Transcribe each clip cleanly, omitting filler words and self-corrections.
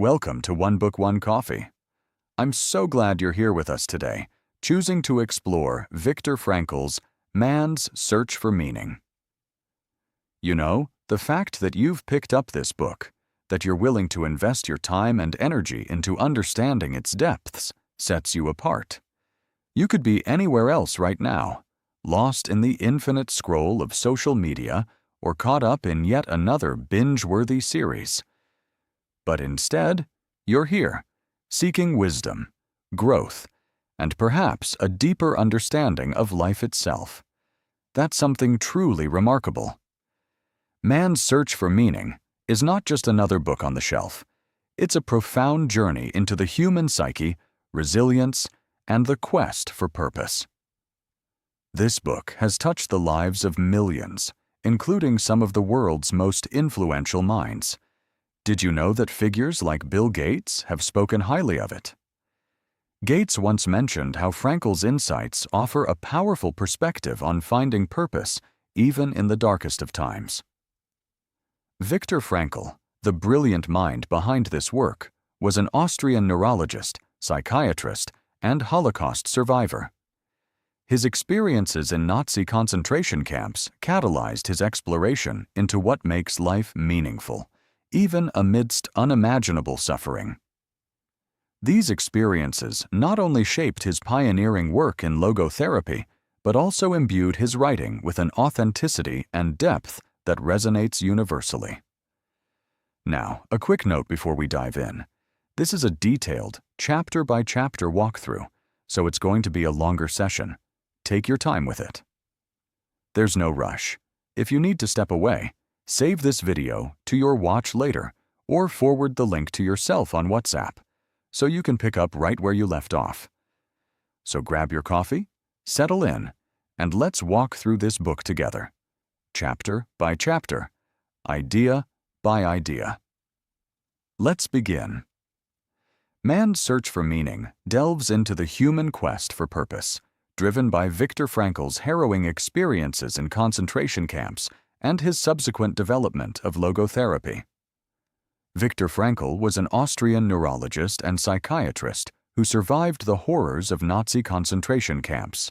Welcome to One Book, One Coffee. I'm so glad you're here with us today, choosing to explore Viktor Frankl's Man's Search for Meaning. You know, the fact that you've picked up this book, that you're willing to invest your time and energy into understanding its depths, sets you apart. You could be anywhere else right now, lost in the infinite scroll of social media or caught up in yet another binge-worthy series. But instead, you're here, seeking wisdom, growth, and perhaps a deeper understanding of life itself. That's something truly remarkable. Man's Search for Meaning is not just another book on the shelf. It's a profound journey into the human psyche, resilience, and the quest for purpose. This book has touched the lives of millions, including some of the world's most influential minds. Did you know that figures like Bill Gates have spoken highly of it? Gates once mentioned how Frankl's insights offer a powerful perspective on finding purpose, even in the darkest of times. Viktor Frankl, the brilliant mind behind this work, was an Austrian neurologist, psychiatrist, and Holocaust survivor. His experiences in Nazi concentration camps catalyzed his exploration into what makes life meaningful, even amidst unimaginable suffering. These experiences not only shaped his pioneering work in logotherapy, but also imbued his writing with an authenticity and depth that resonates universally. Now, a quick note before we dive in. This is a detailed, chapter-by-chapter walkthrough, so it's going to be a longer session. Take your time with it. There's no rush. If you need to step away, save this video to your watch later or forward the link to yourself on WhatsApp so you can pick up right where you left off. So grab your coffee, settle in, and let's walk through this book together, chapter by chapter, idea by idea. Let's begin. Man's Search for Meaning delves into the human quest for purpose, driven by Viktor Frankl's harrowing experiences in concentration camps and his subsequent development of logotherapy. Viktor Frankl was an Austrian neurologist and psychiatrist who survived the horrors of Nazi concentration camps.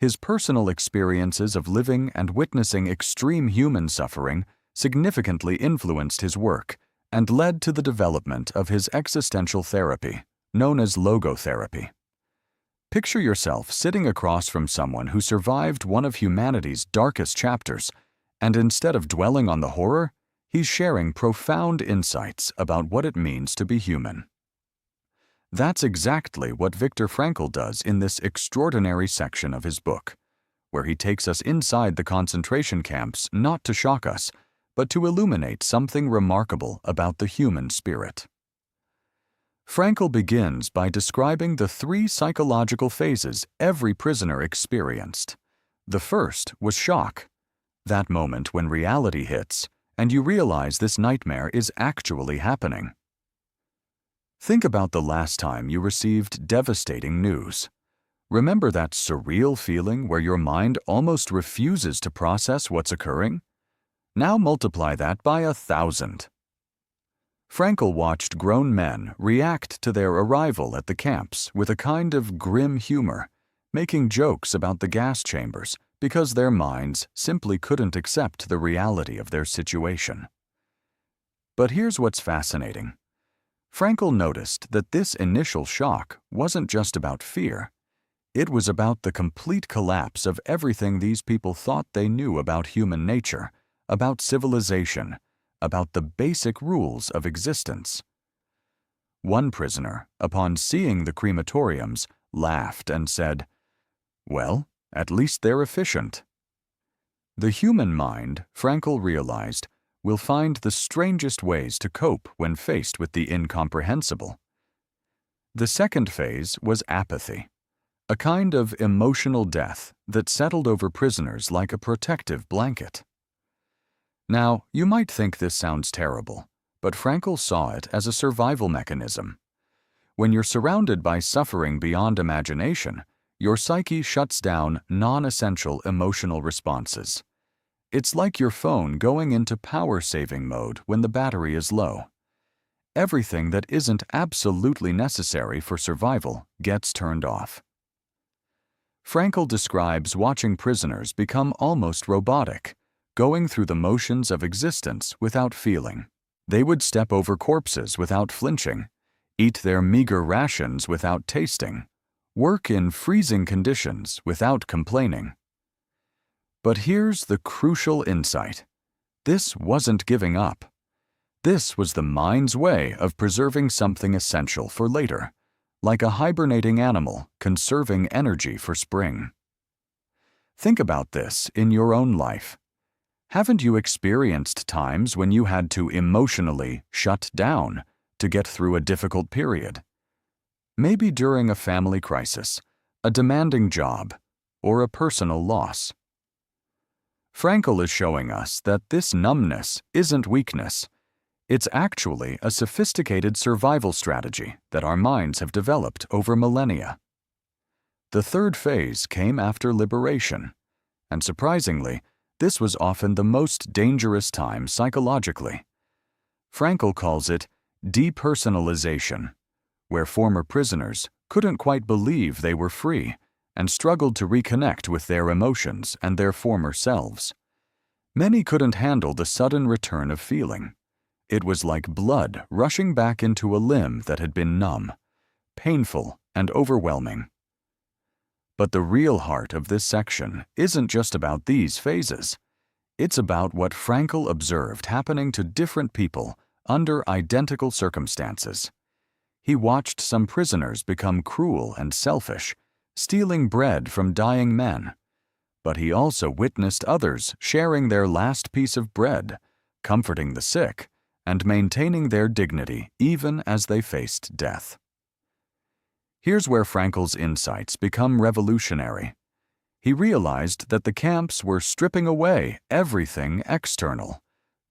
His personal experiences of living and witnessing extreme human suffering significantly influenced his work and led to the development of his existential therapy, known as logotherapy. Picture yourself sitting across from someone who survived one of humanity's darkest chapters, and instead of dwelling on the horror, he's sharing profound insights about what it means to be human. That's exactly what Viktor Frankl does in this extraordinary section of his book, where he takes us inside the concentration camps not to shock us, but to illuminate something remarkable about the human spirit. Frankl begins by describing the three psychological phases every prisoner experienced. The first was shock, that moment when reality hits and you realize this nightmare is actually happening. Think about the last time you received devastating news. Remember that surreal feeling where your mind almost refuses to process what's occurring? Now multiply that by 1,000. Frankl watched grown men react to their arrival at the camps with a kind of grim humor, making jokes about the gas chambers because their minds simply couldn't accept the reality of their situation. But here's what's fascinating. Frankl noticed that this initial shock wasn't just about fear. It was about the complete collapse of everything these people thought they knew about human nature, about civilization, about the basic rules of existence. One prisoner, upon seeing the crematoriums, laughed and said, "Well, at least they're efficient." The human mind, Frankl realized, will find the strangest ways to cope when faced with the incomprehensible. The second phase was apathy, a kind of emotional death that settled over prisoners like a protective blanket. Now, you might think this sounds terrible, but Frankl saw it as a survival mechanism. When you're surrounded by suffering beyond imagination, your psyche shuts down non-essential emotional responses. It's like your phone going into power-saving mode when the battery is low. everything that isn't absolutely necessary for survival gets turned off. Frankl describes watching prisoners become almost robotic, going through the motions of existence without feeling. They would step over corpses without flinching, eat their meager rations without tasting, work in freezing conditions without complaining. But here's the crucial insight. This wasn't giving up. This was the mind's way of preserving something essential for later, like a hibernating animal conserving energy for spring. Think about this in your own life. Haven't you experienced times when you had to emotionally shut down to get through a difficult period? Maybe during a family crisis, a demanding job, or a personal loss. Frankl is showing us that this numbness isn't weakness. It's actually a sophisticated survival strategy that our minds have developed over millennia. The third phase came after liberation, and surprisingly, this was often the most dangerous time psychologically. Frankl calls it depersonalization, where former prisoners couldn't quite believe they were free and struggled to reconnect with their emotions and their former selves. Many couldn't handle the sudden return of feeling. It was like blood rushing back into a limb that had been numb, painful and overwhelming. But the real heart of this section isn't just about these phases. It's about what Frankl observed happening to different people under identical circumstances. He watched some prisoners become cruel and selfish, stealing bread from dying men. But he also witnessed others sharing their last piece of bread, comforting the sick, and maintaining their dignity even as they faced death. Here's where Frankl's insights become revolutionary. He realized that the camps were stripping away everything external: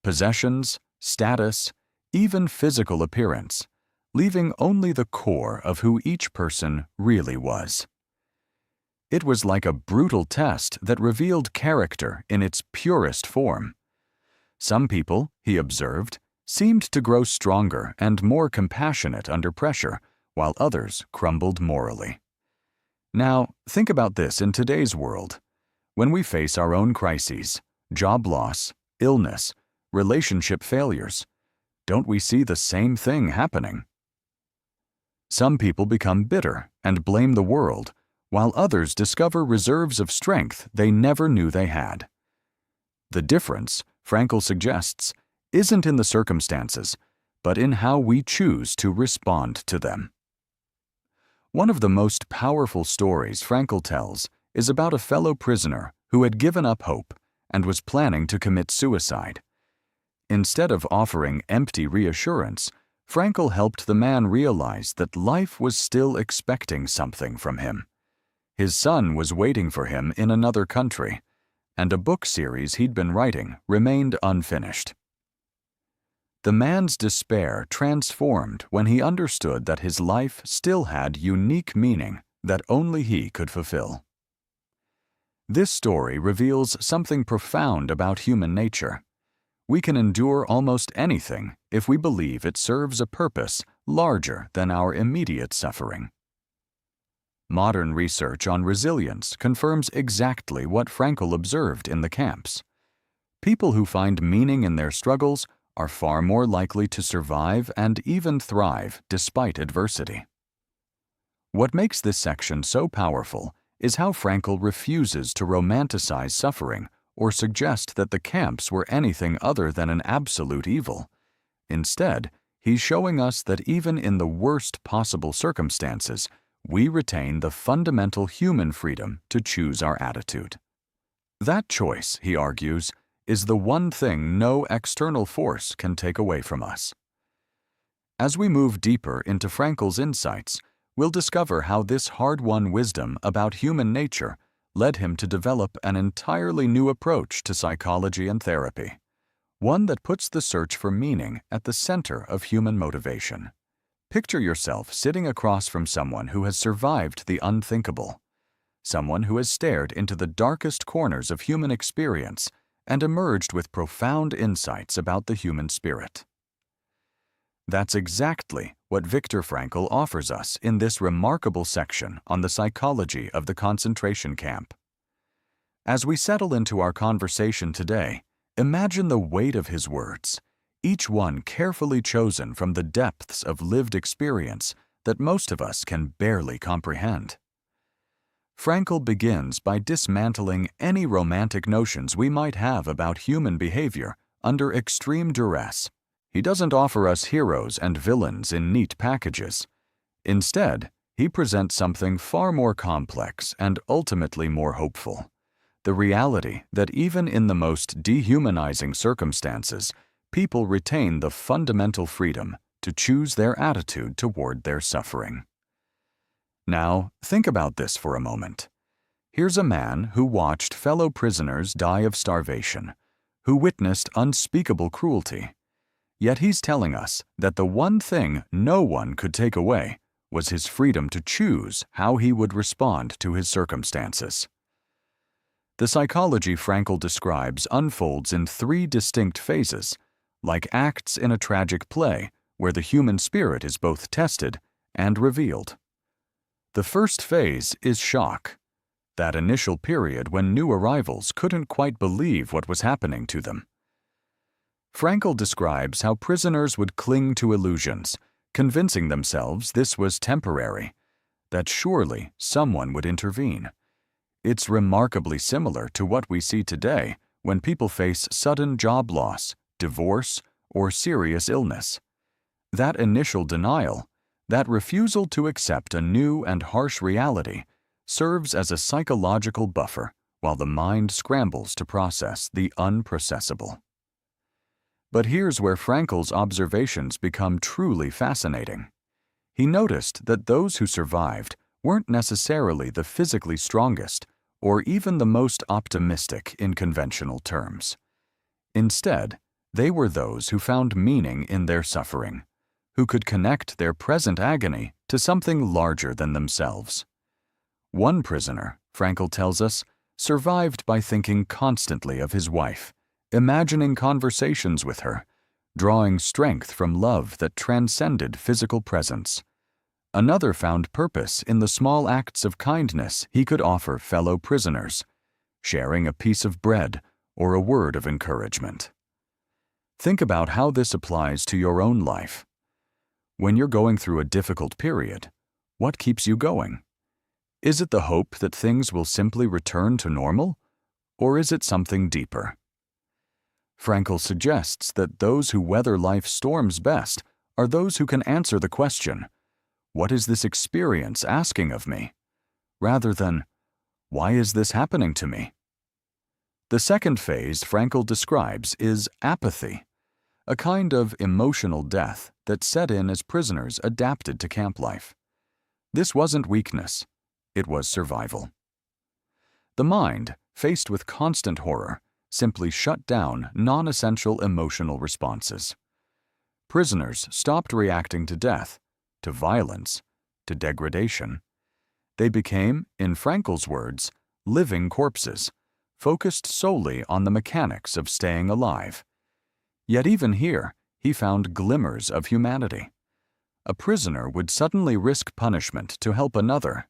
possessions, status, even physical appearance, leaving only the core of who each person really was. It was like a brutal test that revealed character in its purest form. Some people, he observed, seemed to grow stronger and more compassionate under pressure, while others crumbled morally. Now, think about this in today's world. When we face our own crises, job loss, illness, relationship failures, don't we see the same thing happening? Some people become bitter and blame the world, while others discover reserves of strength they never knew they had. The difference, Frankl suggests, isn't in the circumstances, but in how we choose to respond to them. One of the most powerful stories Frankl tells is about a fellow prisoner who had given up hope and was planning to commit suicide. Instead of offering empty reassurance, Frankl helped the man realize that life was still expecting something from him. His son was waiting for him in another country, and a book series he'd been writing remained unfinished. The man's despair transformed when he understood that his life still had unique meaning that only he could fulfill. This story reveals something profound about human nature. We can endure almost anything if we believe it serves a purpose larger than our immediate suffering. Modern research on resilience confirms exactly what Frankl observed in the camps. People who find meaning in their struggles are far more likely to survive and even thrive despite adversity. What makes this section so powerful is how Frankl refuses to romanticize suffering or suggest that the camps were anything other than an absolute evil. Instead, he's showing us that even in the worst possible circumstances, we retain the fundamental human freedom to choose our attitude. That choice, he argues, is the one thing no external force can take away from us. As we move deeper into Frankl's insights, we'll discover how this hard-won wisdom about human nature led him to develop an entirely new approach to psychology and therapy, one that puts the search for meaning at the center of human motivation. Picture yourself sitting across from someone who has survived the unthinkable, someone who has stared into the darkest corners of human experience and emerged with profound insights about the human spirit. That's exactly what Viktor Frankl offers us in this remarkable section on the psychology of the concentration camp. As we settle into our conversation today, imagine the weight of his words, each one carefully chosen from the depths of lived experience that most of us can barely comprehend. Frankl begins by dismantling any romantic notions we might have about human behavior under extreme duress. He doesn't offer us heroes and villains in neat packages. Instead, he presents something far more complex and ultimately more hopeful: the reality that even in the most dehumanizing circumstances, people retain the fundamental freedom to choose their attitude toward their suffering. Now, think about this for a moment. Here's a man who watched fellow prisoners die of starvation, who witnessed unspeakable cruelty. Yet he's telling us that the one thing no one could take away was his freedom to choose how he would respond to his circumstances. The psychology Frankl describes unfolds in three distinct phases, like acts in a tragic play where the human spirit is both tested and revealed. The first phase is shock, that initial period when new arrivals couldn't quite believe what was happening to them. Frankl describes how prisoners would cling to illusions, convincing themselves this was temporary, that surely someone would intervene. It's remarkably similar to what we see today when people face sudden job loss, divorce, or serious illness. That initial denial, that refusal to accept a new and harsh reality, serves as a psychological buffer while the mind scrambles to process the unprocessable. But here's where Frankl's observations become truly fascinating. He noticed that those who survived weren't necessarily the physically strongest or even the most optimistic in conventional terms. Instead, they were those who found meaning in their suffering, who could connect their present agony to something larger than themselves. One prisoner, Frankl tells us, survived by thinking constantly of his wife, imagining conversations with her, drawing strength from love that transcended physical presence. Another found purpose in the small acts of kindness he could offer fellow prisoners, sharing a piece of bread or a word of encouragement. Think about how this applies to your own life. When you're going through a difficult period, what keeps you going? Is it the hope that things will simply return to normal, or is it something deeper? Frankl suggests that those who weather life's storms best are those who can answer the question, "What is this experience asking of me?" rather than, "Why is this happening to me?" The second phase Frankl describes is apathy, a kind of emotional death that set in as prisoners adapted to camp life. This wasn't weakness, it was survival. The mind, faced with constant horror, simply shut down non-essential emotional responses. Prisoners stopped reacting to death, to violence, to degradation. They became, in Frankl's words, living corpses, focused solely on the mechanics of staying alive. Yet even here, he found glimmers of humanity. A prisoner would suddenly risk punishment to help another.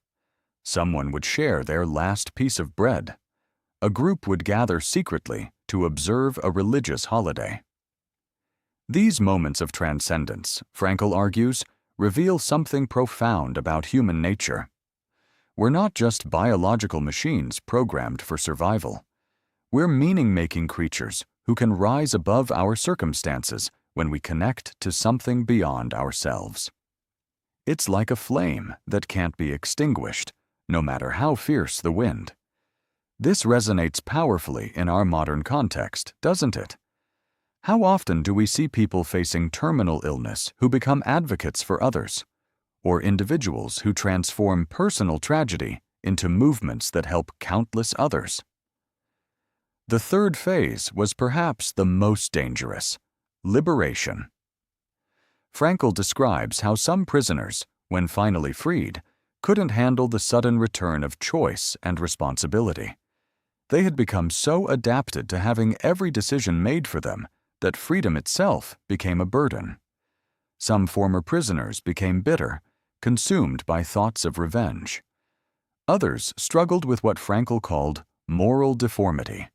Someone would share their last piece of bread. A group would gather secretly to observe a religious holiday. These moments of transcendence, Frankl argues, reveal something profound about human nature. We're not just biological machines programmed for survival. We're meaning-making creatures who can rise above our circumstances when we connect to something beyond ourselves. It's like a flame that can't be extinguished, no matter how fierce the wind. This resonates powerfully in our modern context, doesn't it? How often do we see people facing terminal illness who become advocates for others, or individuals who transform personal tragedy into movements that help countless others? The third phase was perhaps the most dangerous: liberation. Frankl describes how some prisoners, when finally freed, couldn't handle the sudden return of choice and responsibility. They had become so adapted to having every decision made for them that freedom itself became a burden. Some former prisoners became bitter, consumed by thoughts of revenge. Others struggled with what Frankl called moral deformity,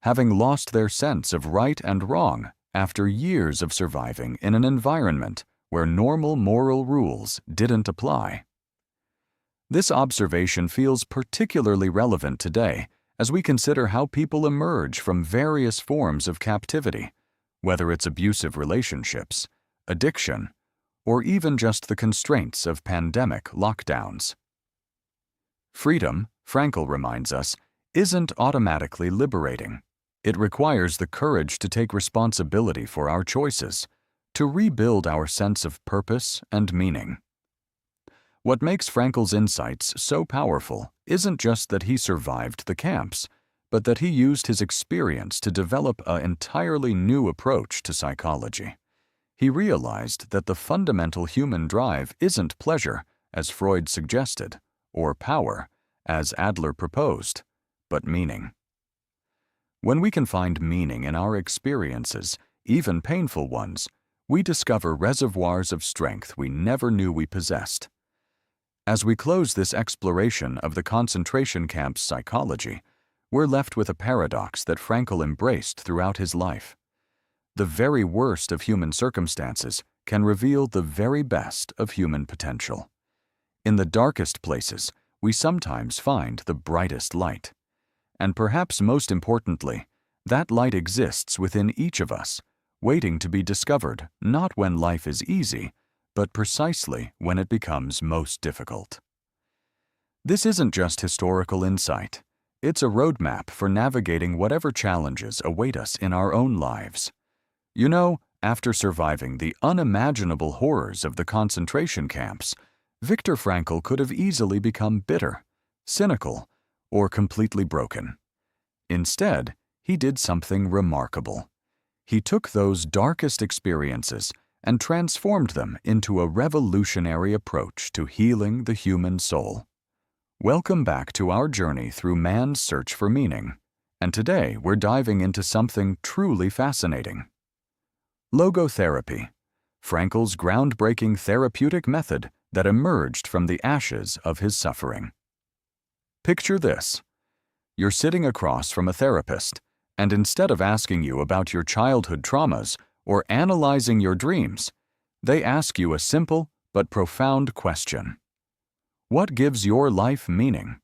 having lost their sense of right and wrong after years of surviving in an environment where normal moral rules didn't apply. This observation feels particularly relevant today as we consider how people emerge from various forms of captivity, whether it's abusive relationships, addiction, or even just the constraints of pandemic lockdowns. Freedom, Frankl reminds us, isn't automatically liberating. It requires the courage to take responsibility for our choices, to rebuild our sense of purpose and meaning. What makes Frankl's insights so powerful isn't just that he survived the camps, but that he used his experience to develop an entirely new approach to psychology. He realized that the fundamental human drive isn't pleasure, as Freud suggested, or power, as Adler proposed, but meaning. When we can find meaning in our experiences, even painful ones, we discover reservoirs of strength we never knew we possessed. As we close this exploration of the concentration camp's psychology, we're left with a paradox that Frankl embraced throughout his life. The very worst of human circumstances can reveal the very best of human potential. In the darkest places, we sometimes find the brightest light. And perhaps most importantly, that light exists within each of us, waiting to be discovered not when life is easy, but precisely when it becomes most difficult. This isn't just historical insight. It's a roadmap for navigating whatever challenges await us in our own lives. You know, after surviving the unimaginable horrors of the concentration camps, Viktor Frankl could have easily become bitter, cynical, or completely broken. Instead, he did something remarkable. He took those darkest experiences and transformed them into a revolutionary approach to healing the human soul. Welcome back to our journey through man's search for meaning, and today we're diving into something truly fascinating. Logotherapy, Frankl's groundbreaking therapeutic method that emerged from the ashes of his suffering. Picture this. You're sitting across from a therapist, and instead of asking you about your childhood traumas or analyzing your dreams, they ask you a simple but profound question. What gives your life meaning?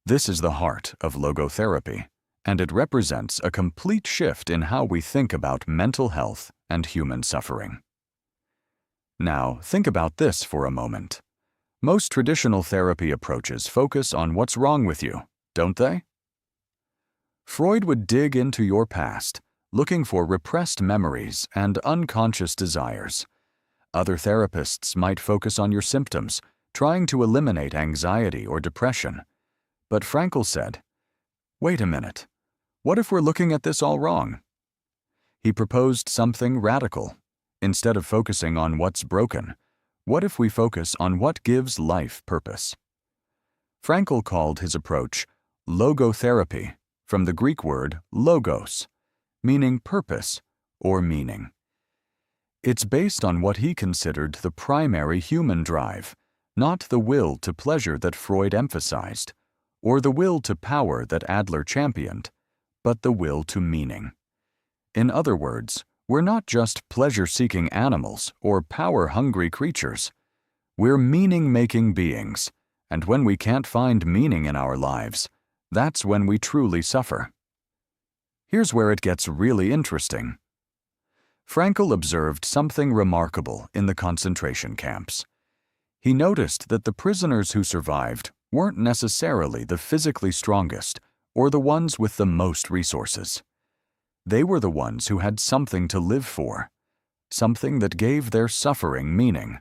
This is the heart of logotherapy, and it represents a complete shift in how we think about mental health and human suffering. Now, think about this for a moment. Most traditional therapy approaches focus on what's wrong with you, don't they? Freud would dig into your past, looking for repressed memories and unconscious desires. Other therapists might focus on your symptoms, trying to eliminate anxiety or depression. But Frankl said, wait a minute, what if we're looking at this all wrong? He proposed something radical. Instead of focusing on what's broken, what if we focus on what gives life purpose? Frankl called his approach logotherapy, from the Greek word logos, meaning purpose or meaning. It's based on what he considered the primary human drive, not the will to pleasure that Freud emphasized, or the will to power that Adler championed, but the will to meaning. In other words, we're not just pleasure-seeking animals or power-hungry creatures. We're meaning-making beings, and when we can't find meaning in our lives, that's when we truly suffer. Here's where it gets really interesting. Frankl observed something remarkable in the concentration camps. He noticed that the prisoners who survived weren't necessarily the physically strongest or the ones with the most resources. They were the ones who had something to live for, something that gave their suffering meaning.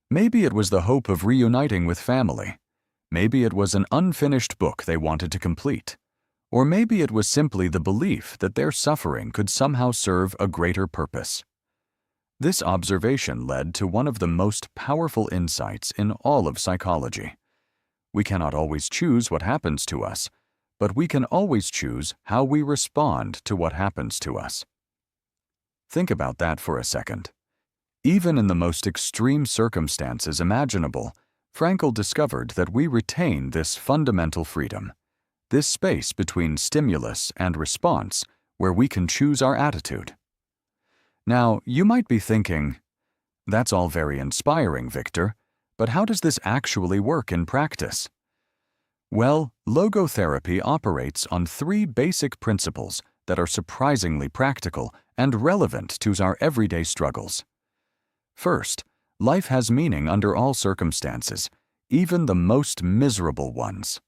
Maybe it was the hope of reuniting with family. Maybe it was an unfinished book they wanted to complete. Or maybe it was simply the belief that their suffering could somehow serve a greater purpose. This observation led to one of the most powerful insights in all of psychology. We cannot always choose what happens to us, but we can always choose how we respond to what happens to us. Think about that for a second. Even in the most extreme circumstances imaginable, Frankl discovered that we retain this fundamental freedom, this space between stimulus and response where we can choose our attitude. Now, you might be thinking, that's all very inspiring, Viktor, but how does this actually work in practice? Well, logotherapy operates on 3 basic principles that are surprisingly practical and relevant to our everyday struggles. First, life has meaning under all circumstances, even the most miserable ones.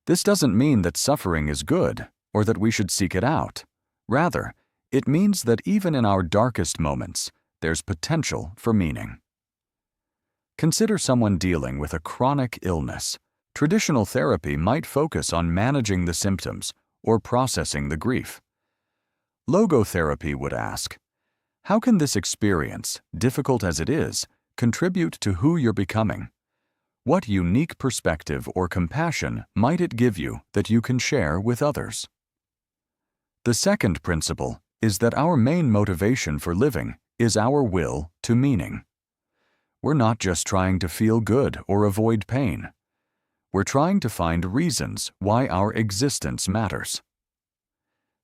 This doesn't mean that suffering is good or that we should seek it out. Rather, it means that even in our darkest moments, there's potential for meaning. Consider someone dealing with a chronic illness. Traditional therapy might focus on managing the symptoms or processing the grief. Logotherapy would ask, how can this experience, difficult as it is, contribute to who you're becoming? What unique perspective or compassion might it give you that you can share with others? The second principle is that our main motivation for living is our will to meaning. We're not just trying to feel good or avoid pain. We're trying to find reasons why our existence matters.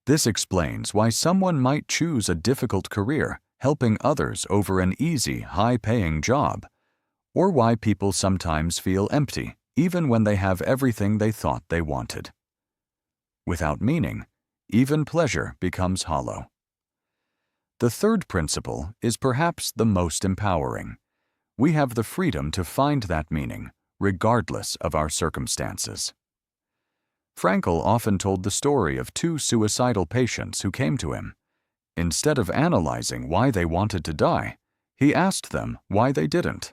This explains why someone might choose a difficult career helping others over an easy, high-paying job, or why people sometimes feel empty even when they have everything they thought they wanted. Without meaning, even pleasure becomes hollow. The third principle is perhaps the most empowering. We have the freedom to find that meaning, regardless of our circumstances. Frankl often told the story of 2 suicidal patients who came to him. Instead of analyzing why they wanted to die, he asked them why they didn't.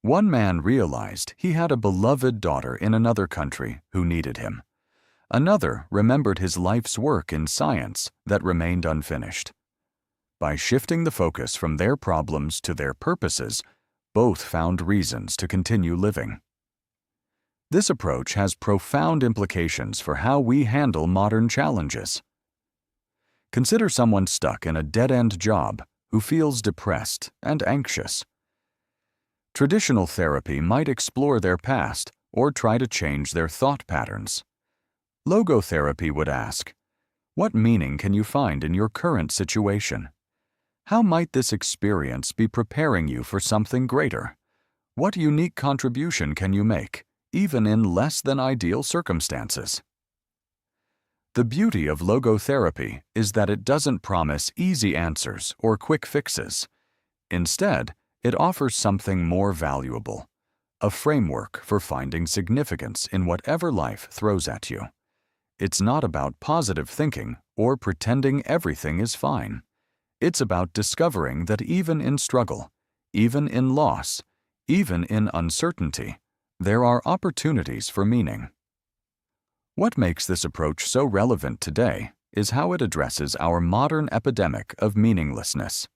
One man realized he had a beloved daughter in another country who needed him. Another remembered his life's work in science that remained unfinished. By shifting the focus from their problems to their purposes, both found reasons to continue living. This approach has profound implications for how we handle modern challenges. Consider someone stuck in a dead-end job who feels depressed and anxious. Traditional therapy might explore their past or try to change their thought patterns. Logotherapy would ask, what meaning can you find in your current situation? How might this experience be preparing you for something greater? What unique contribution can you make, even in less than ideal circumstances? The beauty of logotherapy is that it doesn't promise easy answers or quick fixes. Instead, it offers something more valuable, a framework for finding significance in whatever life throws at you. It's not about positive thinking or pretending everything is fine. It's about discovering that even in struggle, even in loss, even in uncertainty, there are opportunities for meaning. What makes this approach so relevant today is how it addresses our modern epidemic of meaninglessness.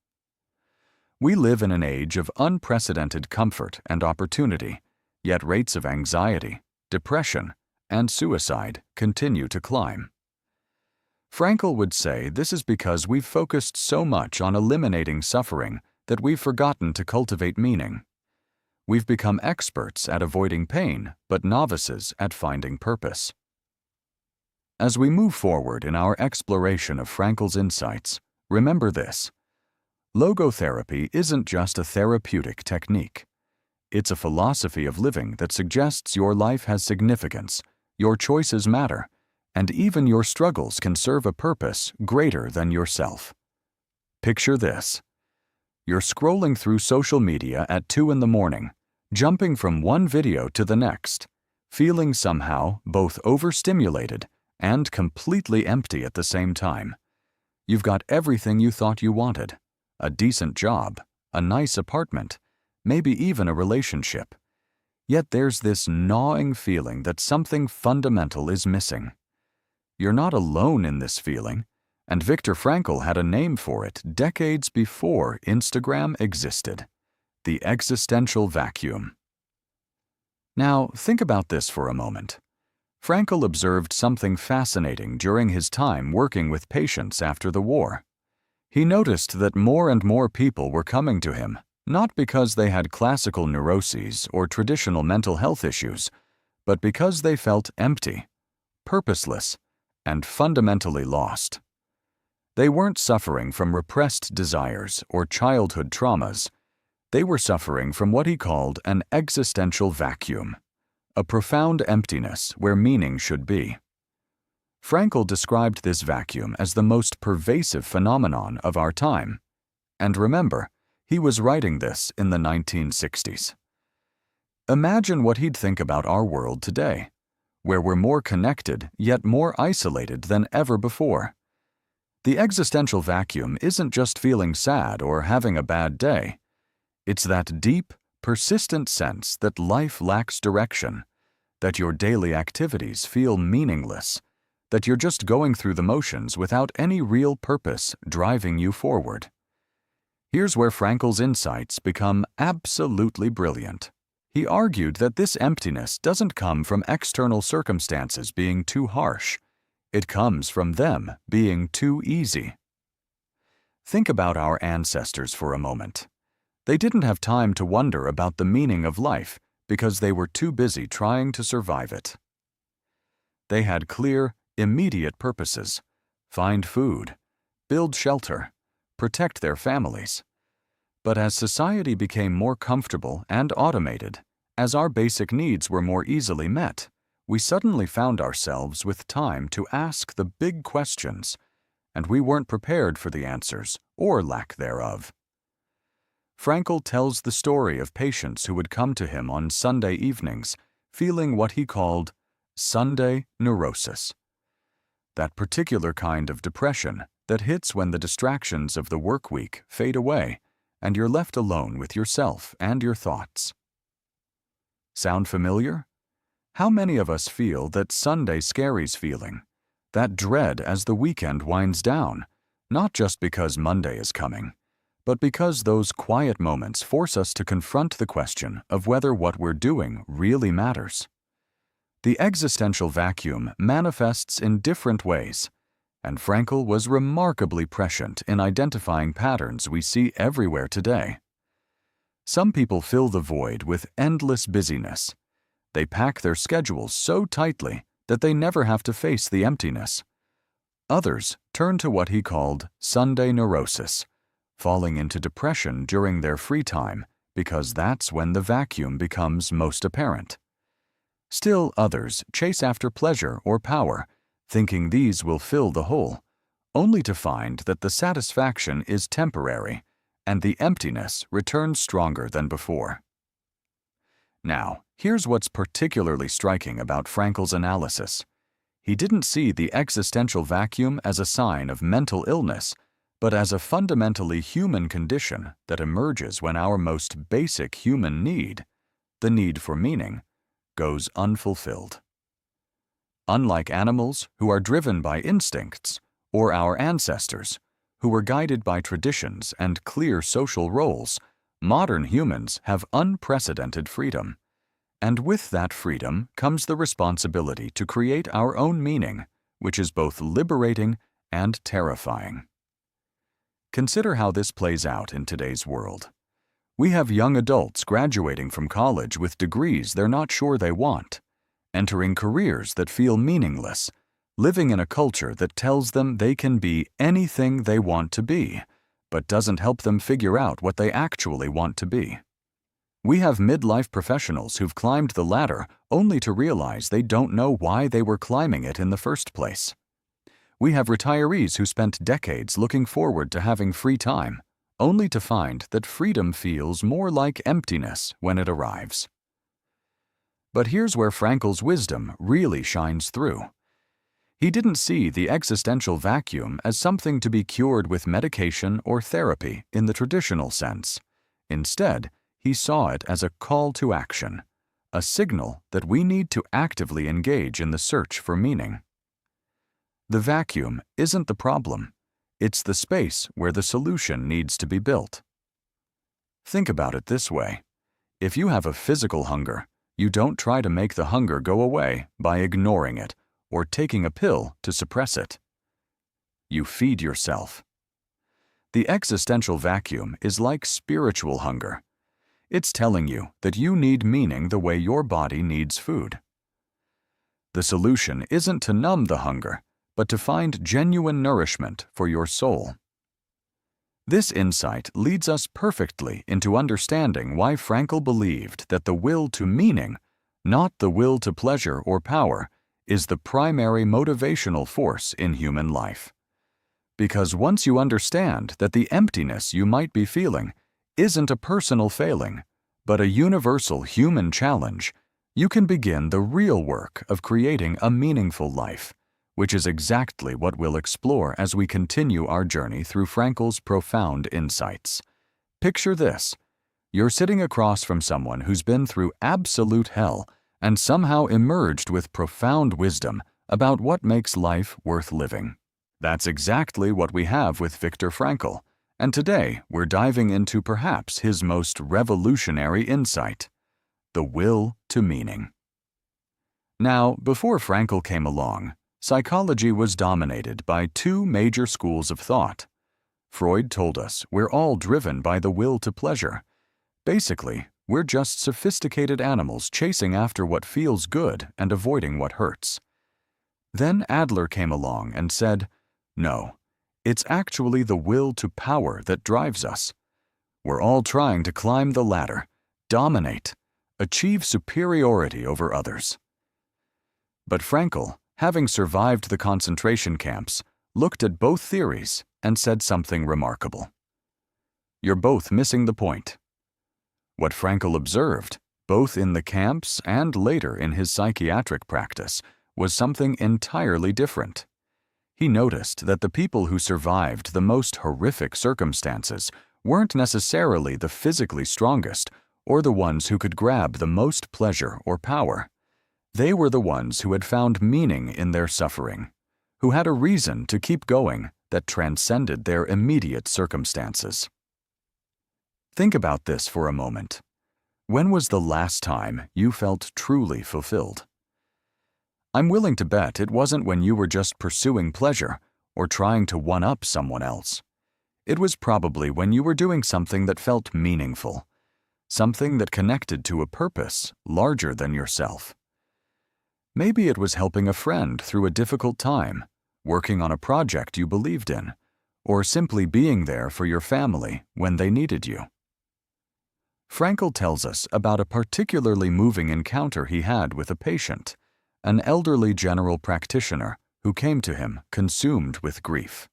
We live in an age of unprecedented comfort and opportunity, yet rates of anxiety, depression, and suicide continue to climb. Frankl would say this is because we've focused so much on eliminating suffering that we've forgotten to cultivate meaning. We've become experts at avoiding pain, but novices at finding purpose. As we move forward in our exploration of Frankl's insights, remember this. Logotherapy isn't just a therapeutic technique. It's a philosophy of living that suggests your life has significance, your choices matter, and even your struggles can serve a purpose greater than yourself. Picture this. You're scrolling through social media at 2 in the morning, jumping from one video to the next, feeling somehow both overstimulated and completely empty at the same time. You've got everything you thought you wanted, a decent job, a nice apartment, maybe even a relationship. Yet there's this gnawing feeling that something fundamental is missing. You're not alone in this feeling, and Viktor Frankl had a name for it decades before Instagram existed: the existential vacuum. Now, think about this for a moment. Frankl observed something fascinating during his time working with patients after the war. He noticed that more and more people were coming to him, not because they had classical neuroses or traditional mental health issues, but because they felt empty, purposeless, and fundamentally lost. They weren't suffering from repressed desires or childhood traumas. They were suffering from what he called an existential vacuum, a profound emptiness where meaning should be. Frankl described this vacuum as the most pervasive phenomenon of our time. And remember, he was writing this in the 1960s. Imagine what he'd think about our world today, where we're more connected yet more isolated than ever before. The existential vacuum isn't just feeling sad or having a bad day. It's that deep, persistent sense that life lacks direction, that your daily activities feel meaningless, that you're just going through the motions without any real purpose driving you forward. Here's where Frankl's insights become absolutely brilliant. He argued that this emptiness doesn't come from external circumstances being too harsh. It comes from them being too easy. Think about our ancestors for a moment. They didn't have time to wonder about the meaning of life because they were too busy trying to survive it. They had clear, immediate purposes: find food, build shelter, protect their families. But as society became more comfortable and automated, as our basic needs were more easily met, we suddenly found ourselves with time to ask the big questions, and we weren't prepared for the answers or lack thereof. Frankl tells the story of patients who would come to him on Sunday evenings feeling what he called Sunday neurosis, that particular kind of depression that hits when the distractions of the work week fade away and you're left alone with yourself and your thoughts. Sound familiar? How many of us feel that Sunday scaries feeling, that dread as the weekend winds down, not just because Monday is coming, but because those quiet moments force us to confront the question of whether what we're doing really matters? The existential vacuum manifests in different ways, and Frankl was remarkably prescient in identifying patterns we see everywhere today. Some people fill the void with endless busyness. They pack their schedules so tightly that they never have to face the emptiness. Others turn to what he called Sunday neurosis, falling into depression during their free time because that's when the vacuum becomes most apparent. Still others chase after pleasure or power, thinking these will fill the hole, only to find that the satisfaction is temporary and the emptiness returns stronger than before. Now, here's what's particularly striking about Frankl's analysis. He didn't see the existential vacuum as a sign of mental illness, but as a fundamentally human condition that emerges when our most basic human need, the need for meaning, goes unfulfilled. Unlike animals who are driven by instincts, or our ancestors who were guided by traditions and clear social roles, modern humans have unprecedented freedom. And with that freedom comes the responsibility to create our own meaning, which is both liberating and terrifying. Consider how this plays out in today's world. We have young adults graduating from college with degrees they're not sure they want, entering careers that feel meaningless, living in a culture that tells them they can be anything they want to be, but doesn't help them figure out what they actually want to be. We have midlife professionals who've climbed the ladder only to realize they don't know why they were climbing it in the first place. We have retirees who spent decades looking forward to having free time, only to find that freedom feels more like emptiness when it arrives. But here's where Frankl's wisdom really shines through. He didn't see the existential vacuum as something to be cured with medication or therapy in the traditional sense. Instead, he saw it as a call to action, a signal that we need to actively engage in the search for meaning. The vacuum isn't the problem. It's the space where the solution needs to be built. Think about it this way. If you have a physical hunger, you don't try to make the hunger go away by ignoring it or taking a pill to suppress it. You feed yourself. The existential vacuum is like spiritual hunger. It's telling you that you need meaning the way your body needs food. The solution isn't to numb the hunger, but to find genuine nourishment for your soul. This insight leads us perfectly into understanding why Frankl believed that the will to meaning, not the will to pleasure or power, is the primary motivational force in human life. Because once you understand that the emptiness you might be feeling isn't a personal failing, but a universal human challenge, you can begin the real work of creating a meaningful life, which is exactly what we'll explore as we continue our journey through Frankl's profound insights. Picture this. You're sitting across from someone who's been through absolute hell and somehow emerged with profound wisdom about what makes life worth living. That's exactly what we have with Viktor Frankl, and today we're diving into perhaps his most revolutionary insight: the will to meaning. Now, before Frankl came along, psychology was dominated by two major schools of thought. Freud told us we're all driven by the will to pleasure. Basically, we're just sophisticated animals chasing after what feels good and avoiding what hurts. Then Adler came along and said, no, it's actually the will to power that drives us. We're all trying to climb the ladder, dominate, achieve superiority over others. But Frankl, having survived the concentration camps, looked at both theories and said something remarkable. You're both missing the point. What Frankl observed, both in the camps and later in his psychiatric practice, was something entirely different. He noticed that the people who survived the most horrific circumstances weren't necessarily the physically strongest or the ones who could grab the most pleasure or power. They were the ones who had found meaning in their suffering, who had a reason to keep going that transcended their immediate circumstances. Think about this for a moment. When was the last time you felt truly fulfilled? I'm willing to bet it wasn't when you were just pursuing pleasure or trying to one-up someone else. It was probably when you were doing something that felt meaningful, something that connected to a purpose larger than yourself. Maybe it was helping a friend through a difficult time, working on a project you believed in, or simply being there for your family when they needed you. Frankl tells us about a particularly moving encounter he had with a patient, an elderly general practitioner who came to him consumed with grief.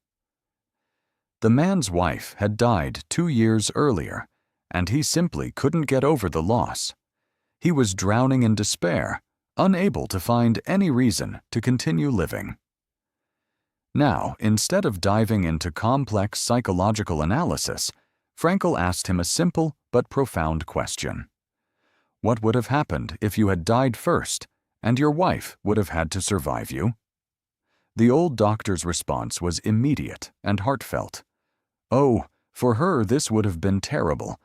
The man's wife had died 2 years earlier, and he simply couldn't get over the loss. He was drowning in despair, unable to find any reason to continue living. Now, instead of diving into complex psychological analysis, Frankl asked him a simple but profound question. What would have happened if you had died first, and your wife would have had to survive you? The old doctor's response was immediate and heartfelt. Oh, for her this would have been terrible.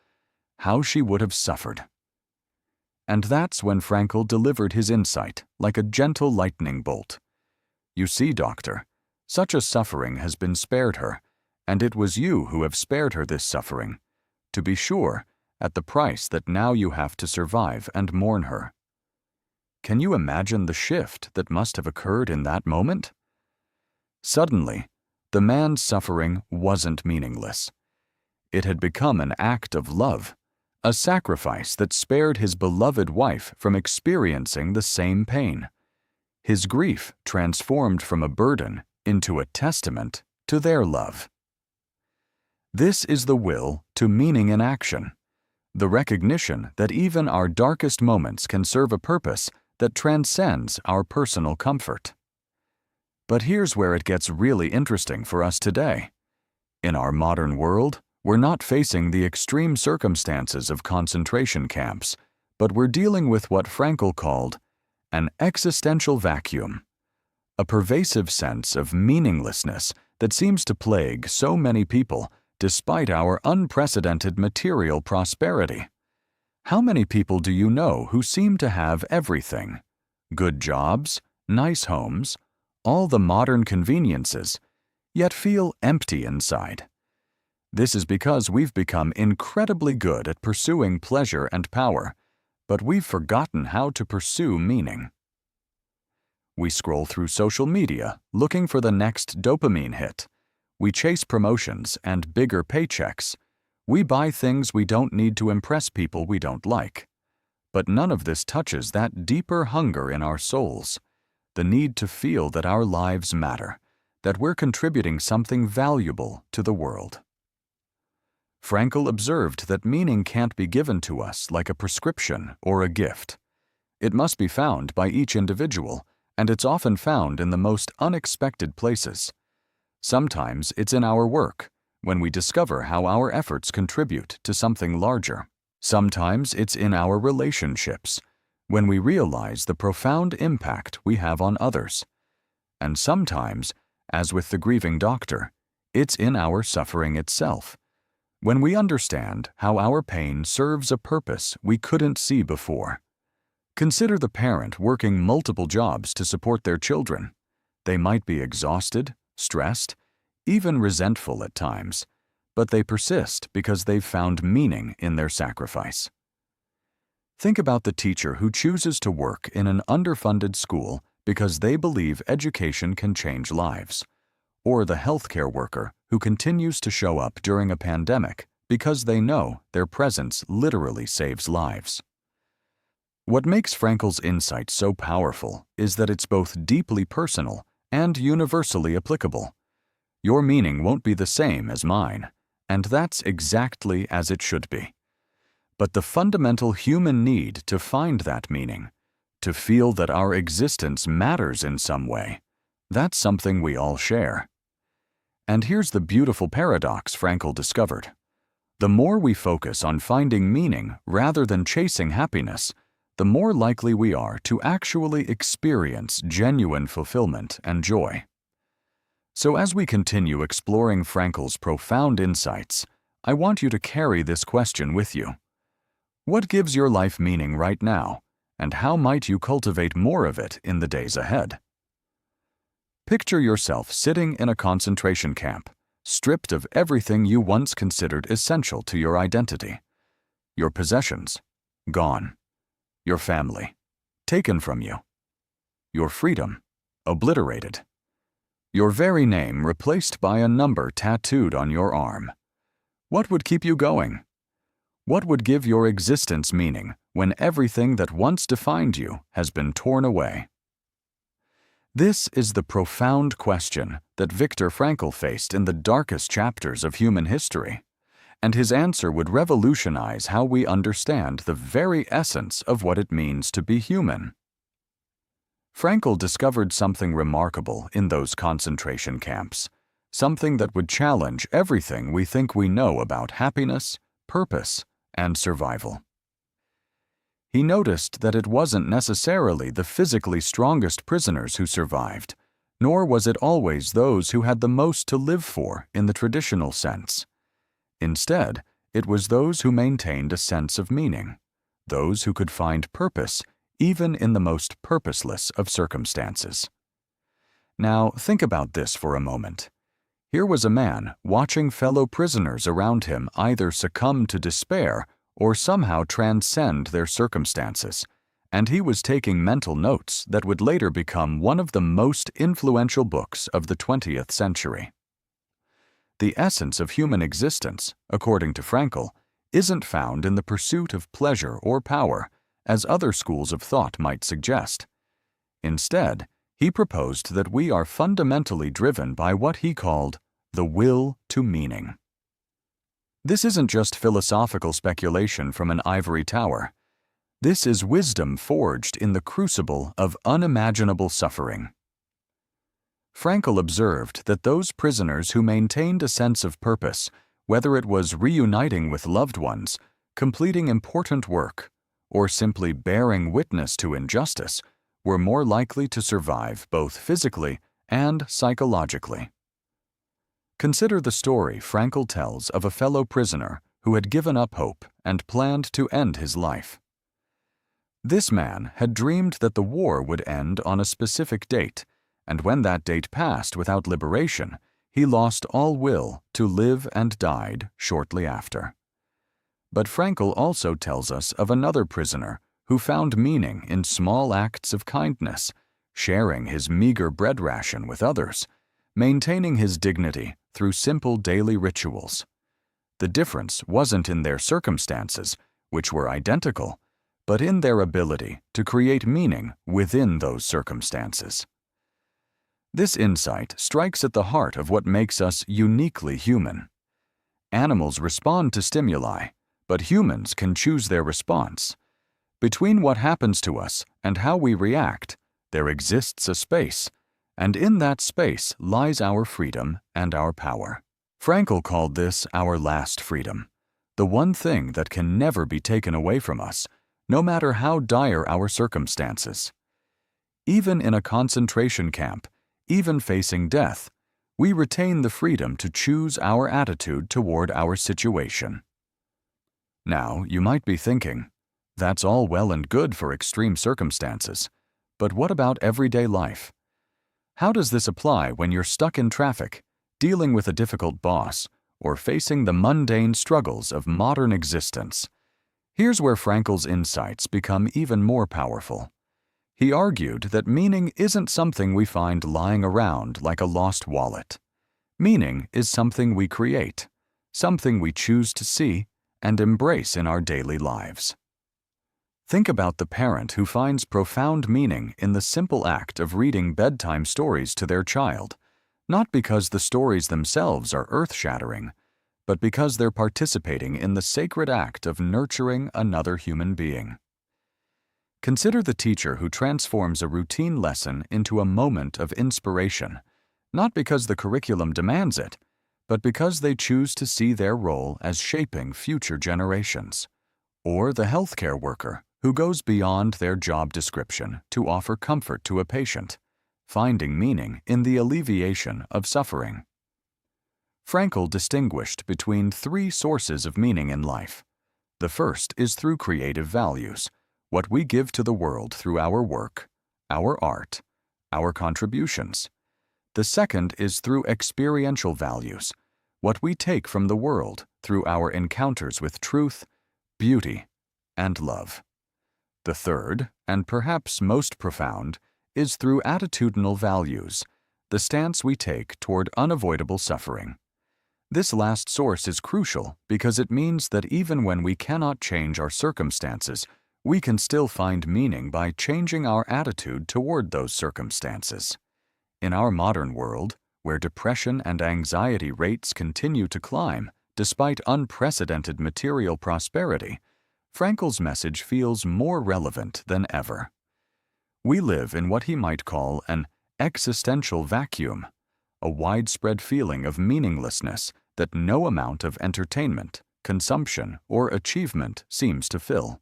How she would have suffered. And that's when Frankl delivered his insight like a gentle lightning bolt. You see, doctor, such a suffering has been spared her, and it was you who have spared her this suffering, to be sure, at the price that now you have to survive and mourn her. Can you imagine the shift that must have occurred in that moment? Suddenly, the man's suffering wasn't meaningless. It had become an act of love, a sacrifice that spared his beloved wife from experiencing the same pain. His grief transformed from a burden into a testament to their love. This is the will to meaning in action, the recognition that even our darkest moments can serve a purpose that transcends our personal comfort. But here's where it gets really interesting for us today. In our modern world, we're not facing the extreme circumstances of concentration camps, but we're dealing with what Frankl called an existential vacuum, a pervasive sense of meaninglessness that seems to plague so many people despite our unprecedented material prosperity. How many people do you know who seem to have everything? Good jobs, nice homes, all the modern conveniences, yet feel empty inside? This is because we've become incredibly good at pursuing pleasure and power, but we've forgotten how to pursue meaning. We scroll through social media looking for the next dopamine hit. We chase promotions and bigger paychecks. We buy things we don't need to impress people we don't like. But none of this touches that deeper hunger in our souls, the need to feel that our lives matter, that we're contributing something valuable to the world. Frankl observed that meaning can't be given to us like a prescription or a gift. It must be found by each individual, and it's often found in the most unexpected places. Sometimes it's in our work, when we discover how our efforts contribute to something larger. Sometimes it's in our relationships, when we realize the profound impact we have on others. And sometimes, as with the grieving doctor, it's in our suffering itself, when we understand how our pain serves a purpose we couldn't see before. Consider the parent working multiple jobs to support their children. They might be exhausted, stressed, even resentful at times, but they persist because they've found meaning in their sacrifice. Think about the teacher who chooses to work in an underfunded school because they believe education can change lives, or the healthcare worker who continues to show up during a pandemic because they know their presence literally saves lives. What makes Frankl's insight so powerful is that it's both deeply personal and universally applicable. Your meaning won't be the same as mine, and that's exactly as it should be. But the fundamental human need to find that meaning, to feel that our existence matters in some way, that's something we all share. And here's the beautiful paradox Frankl discovered. The more we focus on finding meaning rather than chasing happiness, the more likely we are to actually experience genuine fulfillment and joy. So as we continue exploring Frankl's profound insights, I want you to carry this question with you. What gives your life meaning right now, and how might you cultivate more of it in the days ahead? Picture yourself sitting in a concentration camp, stripped of everything you once considered essential to your identity. Your possessions, gone. Your family, taken from you. Your freedom, obliterated. Your very name replaced by a number tattooed on your arm. What would keep you going? What would give your existence meaning when everything that once defined you has been torn away? This is the profound question that Viktor Frankl faced in the darkest chapters of human history, and his answer would revolutionize how we understand the very essence of what it means to be human. Frankl discovered something remarkable in those concentration camps, something that would challenge everything we think we know about happiness, purpose, and survival. He noticed that it wasn't necessarily the physically strongest prisoners who survived, nor was it always those who had the most to live for in the traditional sense. Instead, it was those who maintained a sense of meaning, those who could find purpose even in the most purposeless of circumstances. Now, think about this for a moment. Here was a man watching fellow prisoners around him either succumb to despair or somehow transcend their circumstances, and he was taking mental notes that would later become one of the most influential books of the 20th century. The essence of human existence, according to Frankl, isn't found in the pursuit of pleasure or power, as other schools of thought might suggest. Instead, he proposed that we are fundamentally driven by what he called the will to meaning. This isn't just philosophical speculation from an ivory tower. This is wisdom forged in the crucible of unimaginable suffering. Frankl observed that those prisoners who maintained a sense of purpose, whether it was reuniting with loved ones, completing important work, or simply bearing witness to injustice, were more likely to survive both physically and psychologically. Consider the story Frankl tells of a fellow prisoner who had given up hope and planned to end his life. This man had dreamed that the war would end on a specific date, and when that date passed without liberation, he lost all will to live and died shortly after. But Frankl also tells us of another prisoner who found meaning in small acts of kindness, sharing his meager bread ration with others, maintaining his dignity through simple daily rituals. The difference wasn't in their circumstances, which were identical, but in their ability to create meaning within those circumstances. This insight strikes at the heart of what makes us uniquely human. Animals respond to stimuli, but humans can choose their response. Between what happens to us and how we react, there exists a space, and in that space lies our freedom and our power. Frankl called this our last freedom, the one thing that can never be taken away from us, no matter how dire our circumstances. Even in a concentration camp, even facing death, we retain the freedom to choose our attitude toward our situation. Now, you might be thinking, that's all well and good for extreme circumstances, but what about everyday life? How does this apply when you're stuck in traffic, dealing with a difficult boss, or facing the mundane struggles of modern existence? Here's where Frankl's insights become even more powerful. He argued that meaning isn't something we find lying around like a lost wallet. Meaning is something we create, something we choose to see and embrace in our daily lives. Think about the parent who finds profound meaning in the simple act of reading bedtime stories to their child, not because the stories themselves are earth-shattering, but because they're participating in the sacred act of nurturing another human being. Consider the teacher who transforms a routine lesson into a moment of inspiration, not because the curriculum demands it, but because they choose to see their role as shaping future generations. Or the healthcare worker who goes beyond their job description to offer comfort to a patient, finding meaning in the alleviation of suffering. Frankl distinguished between three sources of meaning in life. The first is through creative values, what we give to the world through our work, our art, our contributions. The second is through experiential values, what we take from the world through our encounters with truth, beauty, and love. The third, and perhaps most profound, is through attitudinal values, the stance we take toward unavoidable suffering. This last source is crucial because it means that even when we cannot change our circumstances, we can still find meaning by changing our attitude toward those circumstances. In our modern world, where depression and anxiety rates continue to climb despite unprecedented material prosperity, Frankl's message feels more relevant than ever. We live in what he might call an existential vacuum, a widespread feeling of meaninglessness that no amount of entertainment, consumption, or achievement seems to fill.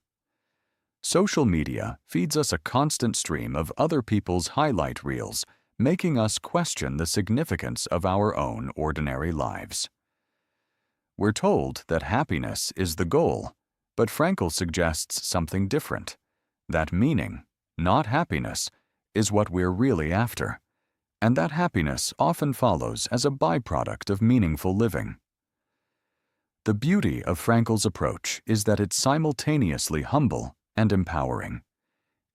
Social media feeds us a constant stream of other people's highlight reels, making us question the significance of our own ordinary lives. We're told that happiness is the goal, but Frankl suggests something different, that meaning, not happiness, is what we're really after, and that happiness often follows as a byproduct of meaningful living. The beauty of Frankl's approach is that it's simultaneously humble and empowering.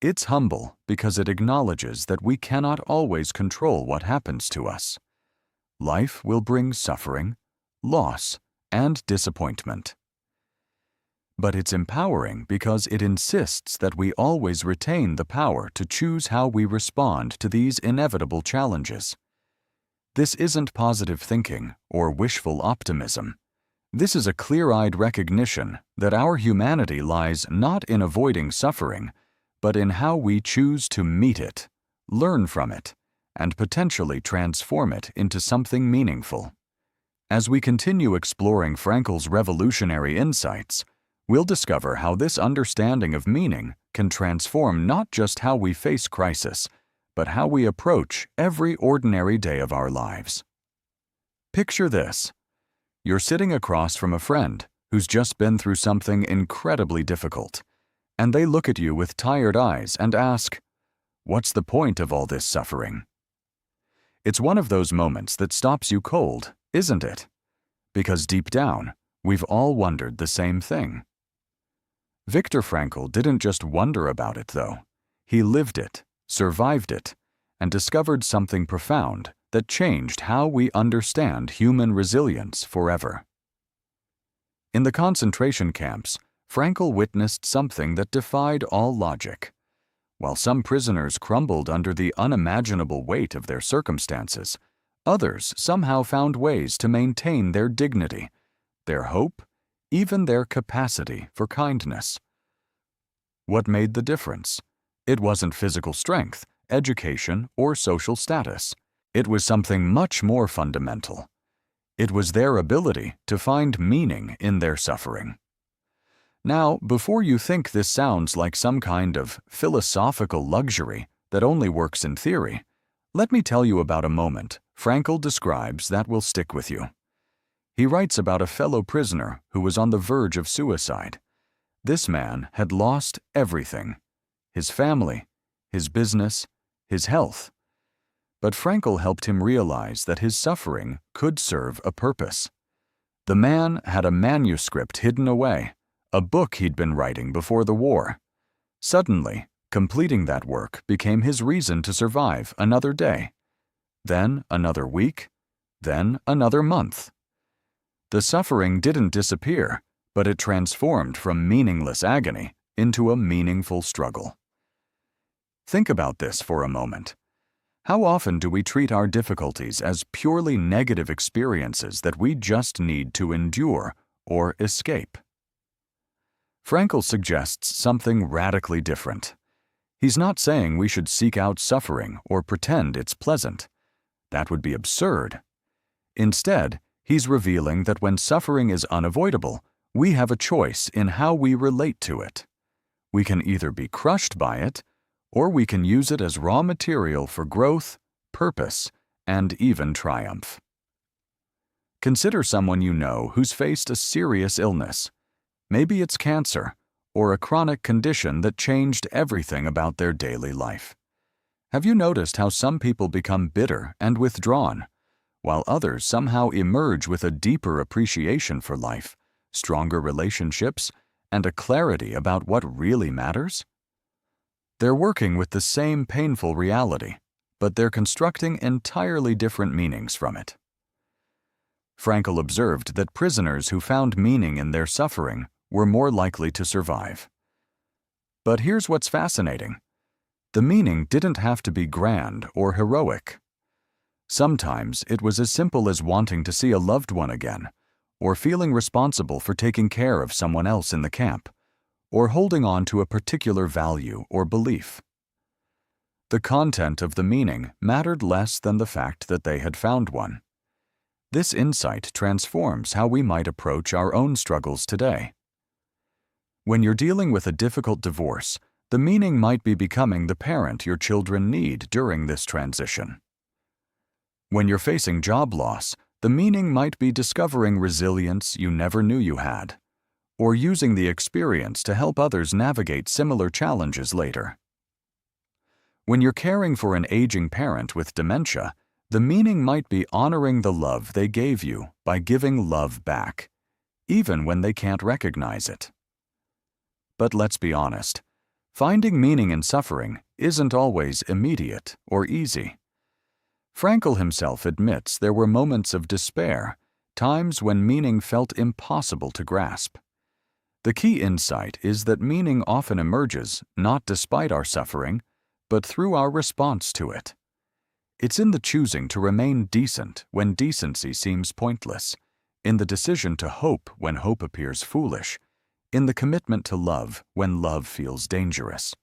It's humble because it acknowledges that we cannot always control what happens to us. Life will bring suffering, loss, and disappointment. But it's empowering because it insists that we always retain the power to choose how we respond to these inevitable challenges. This isn't positive thinking or wishful optimism. This is a clear-eyed recognition that our humanity lies not in avoiding suffering, but in how we choose to meet it, learn from it, and potentially transform it into something meaningful. As we continue exploring Frankl's revolutionary insights, we'll discover how this understanding of meaning can transform not just how we face crisis, but how we approach every ordinary day of our lives. Picture this. You're sitting across from a friend who's just been through something incredibly difficult, and they look at you with tired eyes and ask, "What's the point of all this suffering?" It's one of those moments that stops you cold, isn't it? Because deep down, we've all wondered the same thing. Viktor Frankl didn't just wonder about it, though. He lived it, survived it, and discovered something profound that changed how we understand human resilience forever. In the concentration camps, Frankl witnessed something that defied all logic. While some prisoners crumbled under the unimaginable weight of their circumstances, others somehow found ways to maintain their dignity, their hope, even their capacity for kindness. What made the difference? It wasn't physical strength, education, or social status. It was something much more fundamental. It was their ability to find meaning in their suffering. Now, before you think this sounds like some kind of philosophical luxury that only works in theory, let me tell you about a moment Frankl describes that will stick with you. He writes about a fellow prisoner who was on the verge of suicide. This man had lost everything: his family, his business, his health. But Frankl helped him realize that his suffering could serve a purpose. The man had a manuscript hidden away, a book he'd been writing before the war. Suddenly, completing that work became his reason to survive another day, then another week, then another month. The suffering didn't disappear, but it transformed from meaningless agony into a meaningful struggle. Think about this for a moment. How often do we treat our difficulties as purely negative experiences that we just need to endure or escape? Frankl suggests something radically different. He's not saying we should seek out suffering or pretend it's pleasant. That would be absurd. Instead, he's revealing that when suffering is unavoidable, we have a choice in how we relate to it. We can either be crushed by it, or we can use it as raw material for growth, purpose, and even triumph. Consider someone you know who's faced a serious illness. Maybe it's cancer, or a chronic condition that changed everything about their daily life. Have you noticed how some people become bitter and withdrawn, while others somehow emerge with a deeper appreciation for life, stronger relationships, and a clarity about what really matters? They're working with the same painful reality, but they're constructing entirely different meanings from it. Frankl observed that prisoners who found meaning in their suffering were more likely to survive. But here's what's fascinating. The meaning didn't have to be grand or heroic. Sometimes it was as simple as wanting to see a loved one again, or feeling responsible for taking care of someone else in the camp, or holding on to a particular value or belief. The content of the meaning mattered less than the fact that they had found one. This insight transforms how we might approach our own struggles today. When you're dealing with a difficult divorce, the meaning might be becoming the parent your children need during this transition. When you're facing job loss, the meaning might be discovering resilience you never knew you had, or using the experience to help others navigate similar challenges later. When you're caring for an aging parent with dementia, the meaning might be honoring the love they gave you by giving love back, even when they can't recognize it. But let's be honest, finding meaning in suffering isn't always immediate or easy. Frankl himself admits there were moments of despair, times when meaning felt impossible to grasp. The key insight is that meaning often emerges not despite our suffering, but through our response to it. It's in the choosing to remain decent when decency seems pointless, in the decision to hope when hope appears foolish, in the commitment to love when love feels dangerous.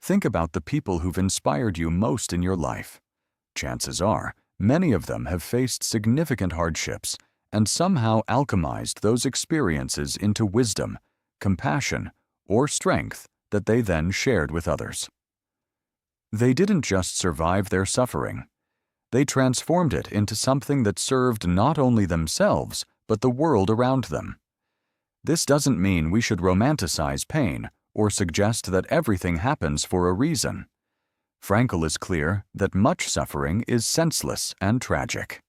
Think about the people who've inspired you most in your life. Chances are, many of them have faced significant hardships and somehow alchemized those experiences into wisdom, compassion, or strength that they then shared with others. They didn't just survive their suffering. They transformed it into something that served not only themselves, but the world around them. This doesn't mean we should romanticize pain or suggest that everything happens for a reason. Frankl is clear that much suffering is senseless and tragic.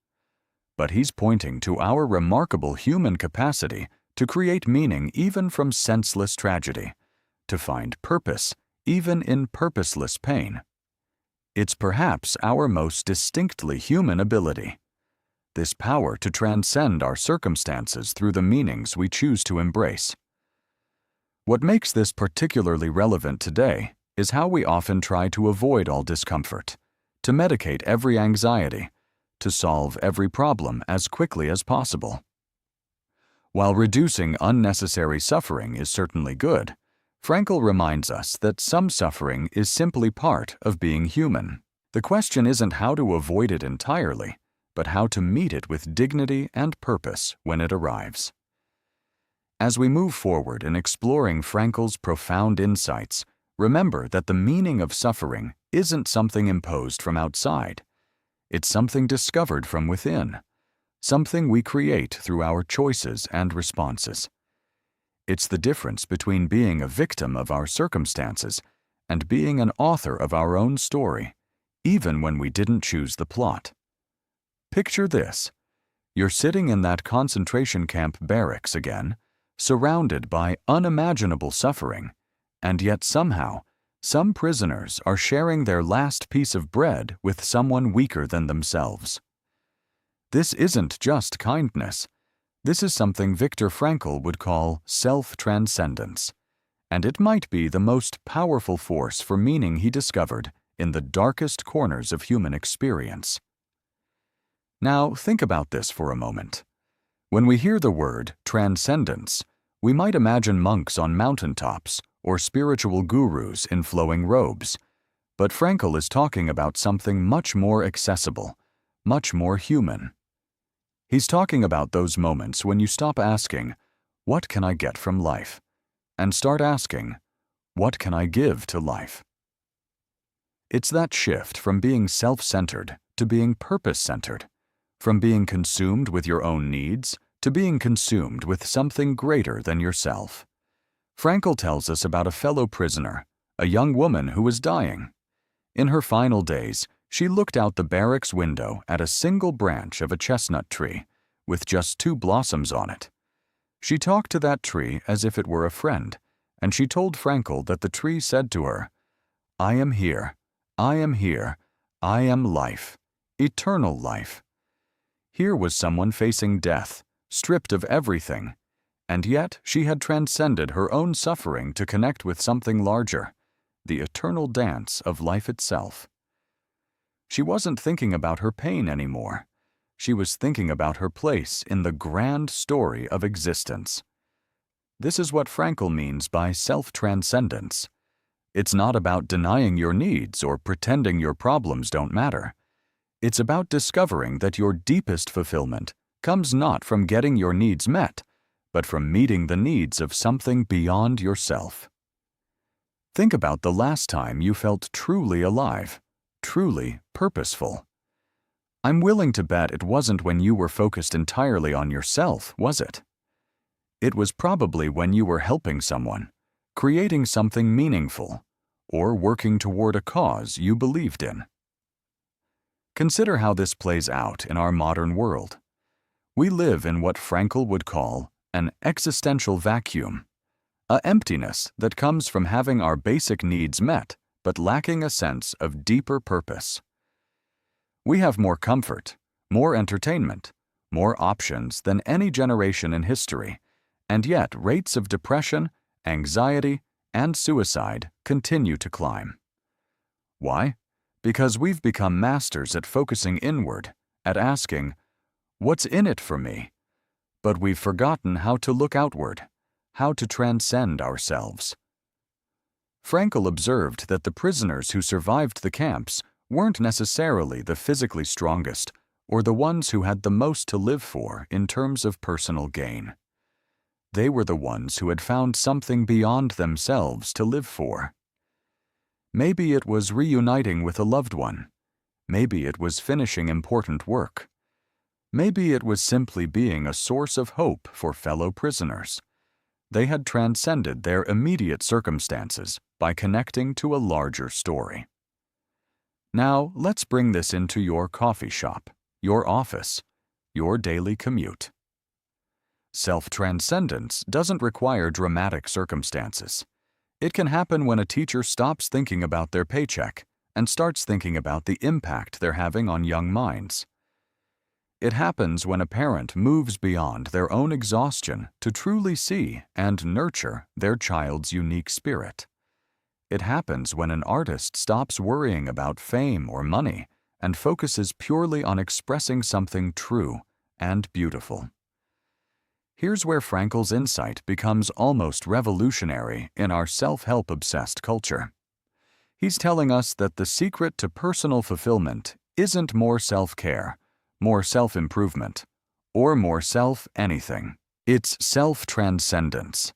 But he's pointing to our remarkable human capacity to create meaning even from senseless tragedy, to find purpose even in purposeless pain. It's perhaps our most distinctly human ability, this power to transcend our circumstances through the meanings we choose to embrace. What makes this particularly relevant today is how we often try to avoid all discomfort, to medicate every anxiety, to solve every problem as quickly as possible. While reducing unnecessary suffering is certainly good, Frankl reminds us that some suffering is simply part of being human. The question isn't how to avoid it entirely, but how to meet it with dignity and purpose when it arrives. As we move forward in exploring Frankl's profound insights, remember that the meaning of suffering isn't something imposed from outside. It's something discovered from within, something we create through our choices and responses. It's the difference between being a victim of our circumstances and being an author of our own story, even when we didn't choose the plot. Picture this. You're sitting in that concentration camp barracks again, surrounded by unimaginable suffering, and yet somehow, some prisoners are sharing their last piece of bread with someone weaker than themselves. This isn't just kindness. This is something Viktor Frankl would call self-transcendence, and it might be the most powerful force for meaning he discovered in the darkest corners of human experience. Now, think about this for a moment. When we hear the word transcendence, we might imagine monks on mountaintops or spiritual gurus in flowing robes, but Frankl is talking about something much more accessible, much more human. He's talking about those moments when you stop asking, "What can I get from life?" and start asking, "What can I give to life?" It's that shift from being self-centered to being purpose-centered, from being consumed with your own needs to being consumed with something greater than yourself. Frankl tells us about a fellow prisoner, a young woman who was dying. In her final days, she looked out the barracks window at a single branch of a chestnut tree, with just 2 blossoms on it. She talked to that tree as if it were a friend, and she told Frankl that the tree said to her, "I am here, I am here, I am life, eternal life." Here was someone facing death, stripped of everything, and yet she had transcended her own suffering to connect with something larger, the eternal dance of life itself. She wasn't thinking about her pain anymore. She was thinking about her place in the grand story of existence. This is what Frankl means by self-transcendence. It's not about denying your needs or pretending your problems don't matter. It's about discovering that your deepest fulfillment comes not from getting your needs met, but from meeting the needs of something beyond yourself. Think about the last time you felt truly alive, truly purposeful. I'm willing to bet it wasn't when you were focused entirely on yourself, was it? It was probably when you were helping someone, creating something meaningful, or working toward a cause you believed in. Consider how this plays out in our modern world. We live in what Frankl would call an existential vacuum, an emptiness that comes from having our basic needs met but lacking a sense of deeper purpose. We have more comfort, more entertainment, more options than any generation in history, and yet rates of depression, anxiety, and suicide continue to climb. Why? Because we've become masters at focusing inward, at asking, "What's in it for me?" But we've forgotten how to look outward, how to transcend ourselves. Frankl observed that the prisoners who survived the camps weren't necessarily the physically strongest or the ones who had the most to live for in terms of personal gain. They were the ones who had found something beyond themselves to live for. Maybe it was reuniting with a loved one. Maybe it was finishing important work. Maybe it was simply being a source of hope for fellow prisoners. They had transcended their immediate circumstances by connecting to a larger story. Now, let's bring this into your coffee shop, your office, your daily commute. Self-transcendence doesn't require dramatic circumstances. It can happen when a teacher stops thinking about their paycheck and starts thinking about the impact they're having on young minds. It happens when a parent moves beyond their own exhaustion to truly see and nurture their child's unique spirit. It happens when an artist stops worrying about fame or money and focuses purely on expressing something true and beautiful. Here's where Frankl's insight becomes almost revolutionary in our self-help obsessed culture. He's telling us that the secret to personal fulfillment isn't more self-care, more self-improvement, or more self-anything. It's self-transcendence.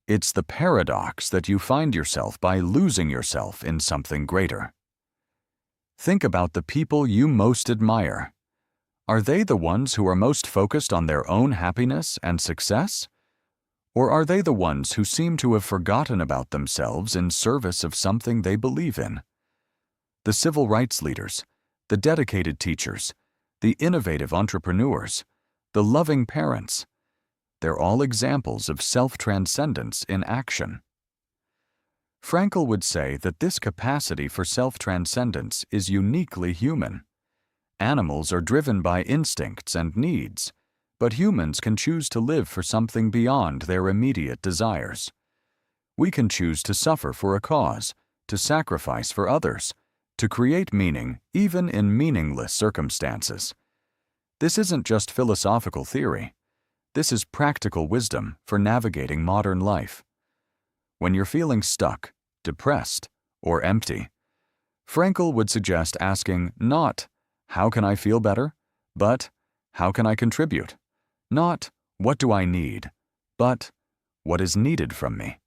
It's the paradox that you find yourself by losing yourself in something greater. Think about the people you most admire. Are they the ones who are most focused on their own happiness and success? Or are they the ones who seem to have forgotten about themselves in service of something they believe in? The civil rights leaders, the dedicated teachers, the innovative entrepreneurs, the loving parents, they're all examples of self-transcendence in action. Frankl would say that this capacity for self-transcendence is uniquely human. Animals are driven by instincts and needs, but humans can choose to live for something beyond their immediate desires. We can choose to suffer for a cause, to sacrifice for others, to create meaning even in meaningless circumstances. This isn't just philosophical theory. This is practical wisdom for navigating modern life. When you're feeling stuck, depressed, or empty, Frankl would suggest asking not, "How can I feel better?" but "How can I contribute?" Not, "What do I need?" but "What is needed from me?"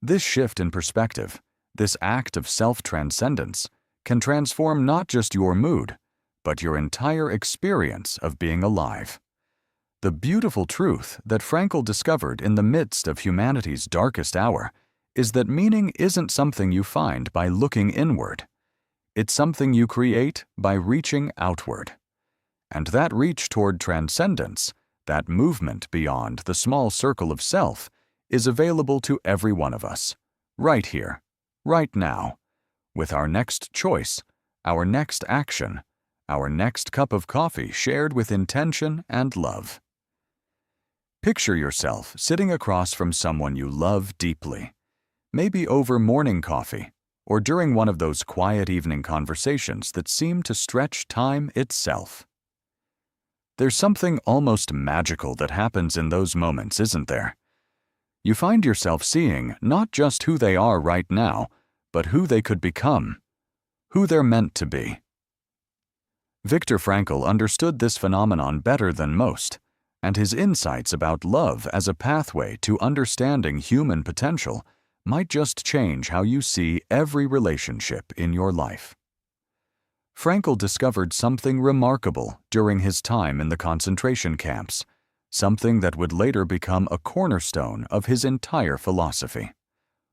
This shift in perspective, this act of self-transcendence, can transform not just your mood, but your entire experience of being alive. The beautiful truth that Frankl discovered in the midst of humanity's darkest hour is that meaning isn't something you find by looking inward. It's something you create by reaching outward. And that reach toward transcendence, that movement beyond the small circle of self, is available to every one of us, right here, right now, with our next choice, our next action, our next cup of coffee shared with intention and love. Picture yourself sitting across from someone you love deeply, maybe over morning coffee, or during one of those quiet evening conversations that seem to stretch time itself. There's something almost magical that happens in those moments, isn't there? You find yourself seeing not just who they are right now, but who they could become, who they're meant to be. Viktor Frankl understood this phenomenon better than most, and his insights about love as a pathway to understanding human potential might just change how you see every relationship in your life. Frankl discovered something remarkable during his time in the concentration camps, something that would later become a cornerstone of his entire philosophy.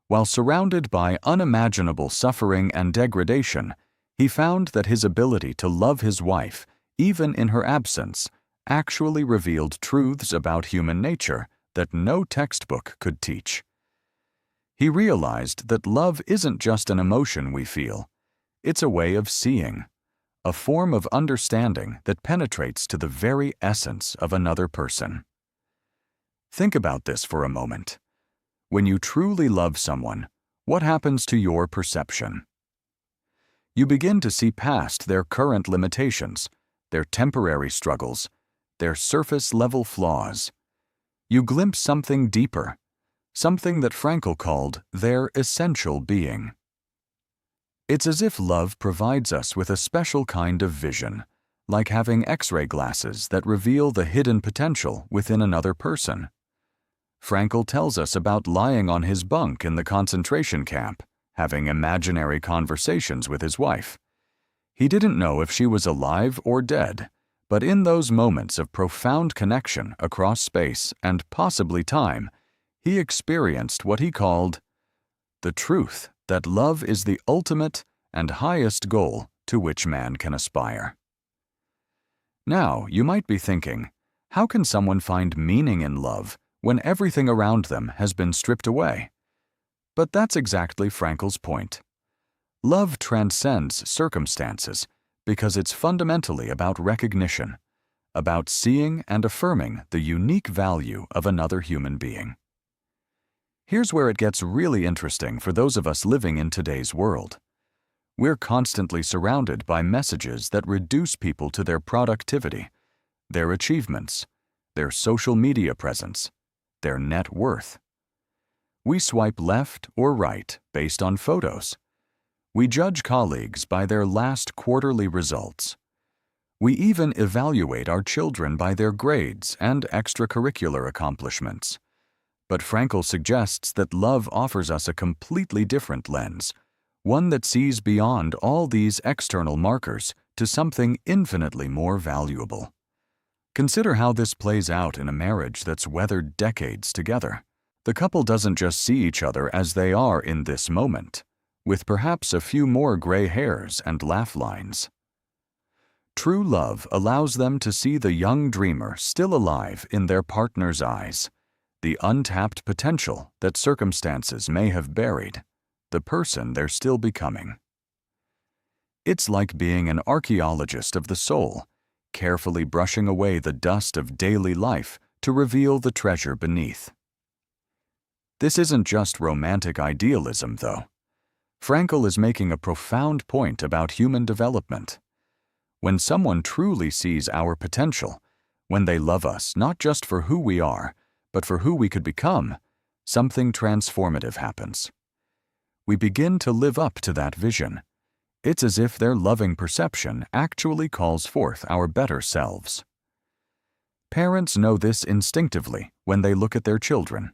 While surrounded by unimaginable suffering and degradation, he found that his ability to love his wife, even in her absence, actually revealed truths about human nature that no textbook could teach. He realized that love isn't just an emotion we feel. It's a way of seeing, a form of understanding that penetrates to the very essence of another person. Think about this for a moment. When you truly love someone, what happens to your perception? You begin to see past their current limitations, their temporary struggles, their surface-level flaws. You glimpse something deeper, something that Frankl called their essential being. It's as if love provides us with a special kind of vision, like having X-ray glasses that reveal the hidden potential within another person. Frankl tells us about lying on his bunk in the concentration camp, having imaginary conversations with his wife. He didn't know if she was alive or dead, but in those moments of profound connection across space and possibly time, he experienced what he called the truth that love is the ultimate and highest goal to which man can aspire. Now, you might be thinking, how can someone find meaning in love when everything around them has been stripped away? But that's exactly Frankl's point. Love transcends circumstances because it's fundamentally about recognition, about seeing and affirming the unique value of another human being. Here's where it gets really interesting for those of us living in today's world. We're constantly surrounded by messages that reduce people to their productivity, their achievements, their social media presence, their net worth. We swipe left or right based on photos. We judge colleagues by their last quarterly results. We even evaluate our children by their grades and extracurricular accomplishments. But Frankl suggests that love offers us a completely different lens, one that sees beyond all these external markers to something infinitely more valuable. Consider how this plays out in a marriage that's weathered decades together. The couple doesn't just see each other as they are in this moment, with perhaps a few more gray hairs and laugh lines. True love allows them to see the young dreamer still alive in their partner's eyes, the untapped potential that circumstances may have buried, the person they're still becoming. It's like being an archaeologist of the soul, carefully brushing away the dust of daily life to reveal the treasure beneath. This isn't just romantic idealism, though. Frankl is making a profound point about human development. When someone truly sees our potential, when they love us not just for who we are, but for who we could become, something transformative happens. We begin to live up to that vision. It's as if their loving perception actually calls forth our better selves. Parents know this instinctively when they look at their children.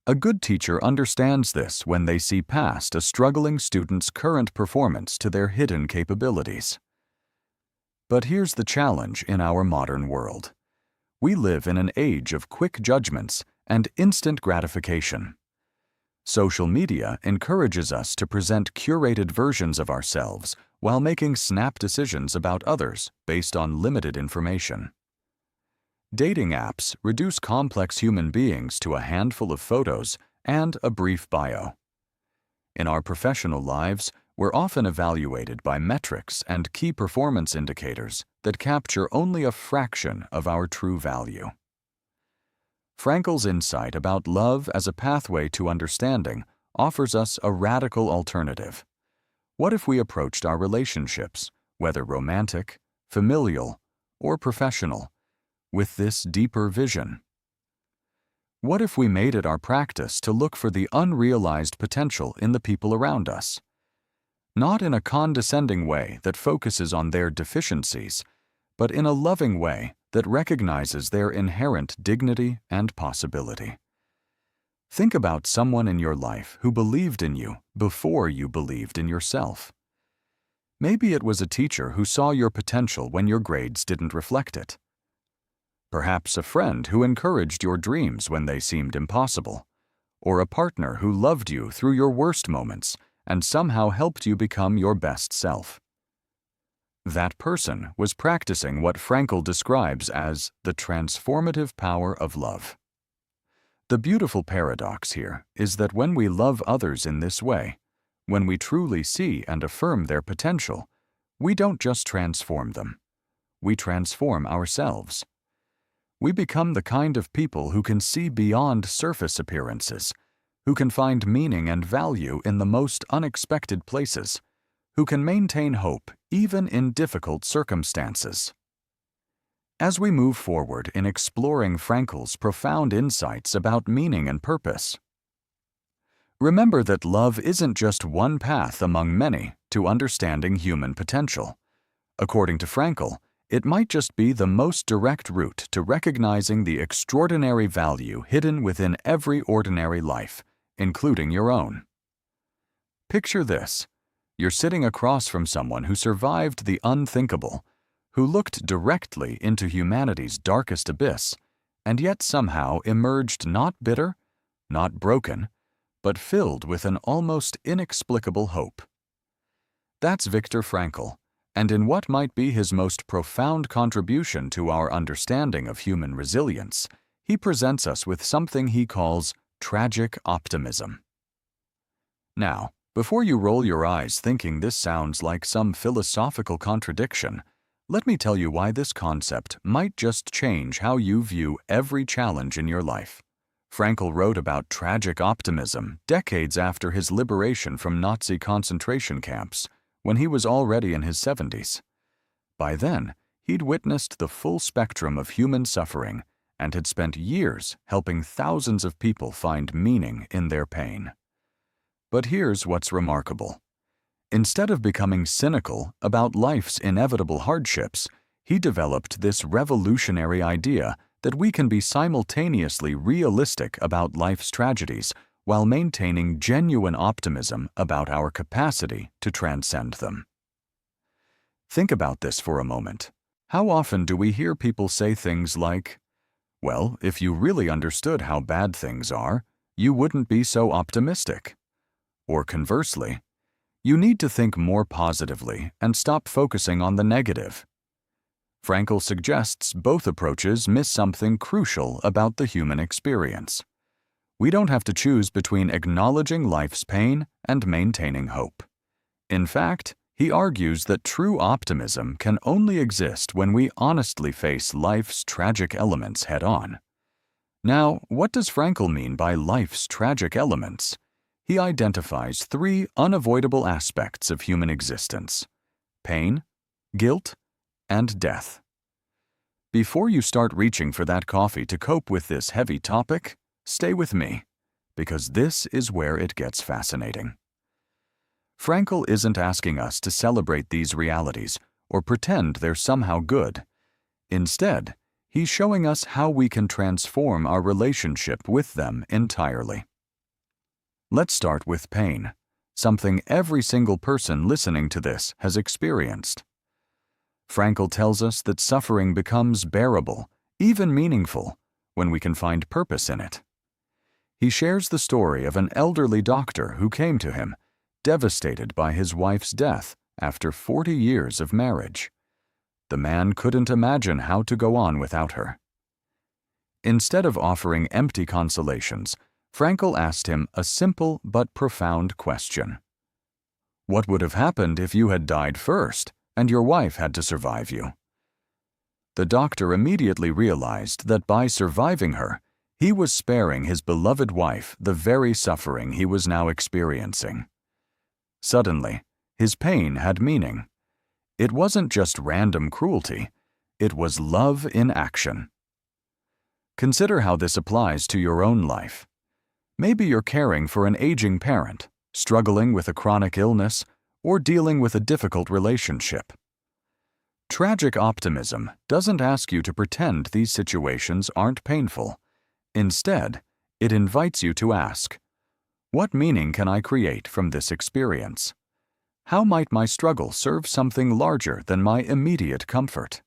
A good teacher understands this when they see past a struggling student's current performance to their hidden capabilities. But here's the challenge in our modern world. We live in an age of quick judgments and instant gratification. Social media encourages us to present curated versions of ourselves while making snap decisions about others based on limited information. Dating apps reduce complex human beings to a handful of photos and a brief bio. In our professional lives, we're often evaluated by metrics and key performance indicators that capture only a fraction of our true value. Frankl's insight about love as a pathway to understanding offers us a radical alternative. What if we approached our relationships, whether romantic, familial, or professional, with this deeper vision? What if we made it our practice to look for the unrealized potential in the people around us? Not in a condescending way that focuses on their deficiencies, but in a loving way that recognizes their inherent dignity and possibility. Think about someone in your life who believed in you before you believed in yourself. Maybe it was a teacher who saw your potential when your grades didn't reflect it. Perhaps a friend who encouraged your dreams when they seemed impossible, or a partner who loved you through your worst moments and somehow helped you become your best self. That person was practicing what Frankl describes as the transformative power of love. The beautiful paradox here is that when we love others in this way, when we truly see and affirm their potential, we don't just transform them, we transform ourselves. We become the kind of people who can see beyond surface appearances, who can find meaning and value in the most unexpected places, who can maintain hope even in difficult circumstances. As we move forward in exploring Frankl's profound insights about meaning and purpose, remember that love isn't just one path among many to understanding human potential. According to Frankl, it might just be the most direct route to recognizing the extraordinary value hidden within every ordinary life, including your own. Picture this. You're sitting across from someone who survived the unthinkable, who looked directly into humanity's darkest abyss, and yet somehow emerged not bitter, not broken, but filled with an almost inexplicable hope. That's Viktor Frankl, and in what might be his most profound contribution to our understanding of human resilience, he presents us with something he calls tragic optimism. Now, before you roll your eyes thinking this sounds like some philosophical contradiction, let me tell you why this concept might just change how you view every challenge in your life. Frankl wrote about tragic optimism decades after his liberation from Nazi concentration camps, when he was already in his 70s. By then, he'd witnessed the full spectrum of human suffering and had spent years helping thousands of people find meaning in their pain. But here's what's remarkable. Instead of becoming cynical about life's inevitable hardships, he developed this revolutionary idea that we can be simultaneously realistic about life's tragedies while maintaining genuine optimism about our capacity to transcend them. Think about this for a moment. How often do we hear people say things like, "Well, if you really understood how bad things are, you wouldn't be so optimistic." Or conversely, "You need to think more positively and stop focusing on the negative." Frankl suggests both approaches miss something crucial about the human experience. We don't have to choose between acknowledging life's pain and maintaining hope. In fact, he argues that true optimism can only exist when we honestly face life's tragic elements head-on. Now, what does Frankl mean by life's tragic elements? He identifies three unavoidable aspects of human existence: pain, guilt, and death. Before you start reaching for that coffee to cope with this heavy topic, stay with me, because this is where it gets fascinating. Frankl isn't asking us to celebrate these realities or pretend they're somehow good. Instead, he's showing us how we can transform our relationship with them entirely. Let's start with pain, something every single person listening to this has experienced. Frankl tells us that suffering becomes bearable, even meaningful, when we can find purpose in it. He shares the story of an elderly doctor who came to him, devastated by his wife's death after 40 years of marriage. The man couldn't imagine how to go on without her. Instead of offering empty consolations, Frankl asked him a simple but profound question. What would have happened if you had died first and your wife had to survive you? The doctor immediately realized that by surviving her, he was sparing his beloved wife the very suffering he was now experiencing. Suddenly, his pain had meaning. It wasn't just random cruelty, it was love in action. Consider how this applies to your own life. Maybe you're caring for an aging parent, struggling with a chronic illness, or dealing with a difficult relationship. Tragic optimism doesn't ask you to pretend these situations aren't painful. Instead, it invites you to ask, what meaning can I create from this experience? How might my struggle serve something larger than my immediate comfort?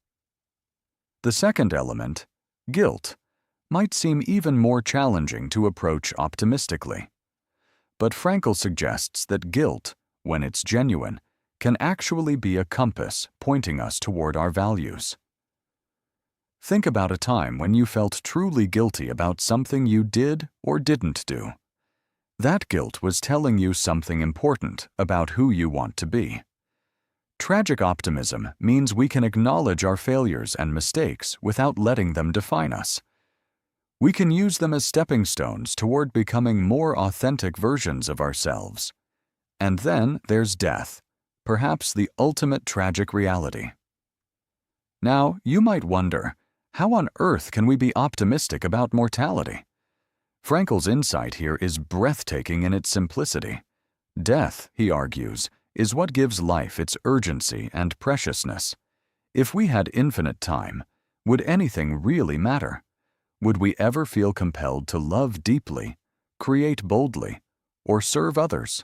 The second element, guilt, might seem even more challenging to approach optimistically. But Frankl suggests that guilt, when it's genuine, can actually be a compass pointing us toward our values. Think about a time when you felt truly guilty about something you did or didn't do. That guilt was telling you something important about who you want to be. Tragic optimism means we can acknowledge our failures and mistakes without letting them define us. We can use them as stepping stones toward becoming more authentic versions of ourselves. And then there's death, perhaps the ultimate tragic reality. Now, you might wonder, how on earth can we be optimistic about mortality? Frankl's insight here is breathtaking in its simplicity. Death, he argues, is what gives life its urgency and preciousness. If we had infinite time, would anything really matter? Would we ever feel compelled to love deeply, create boldly, or serve others?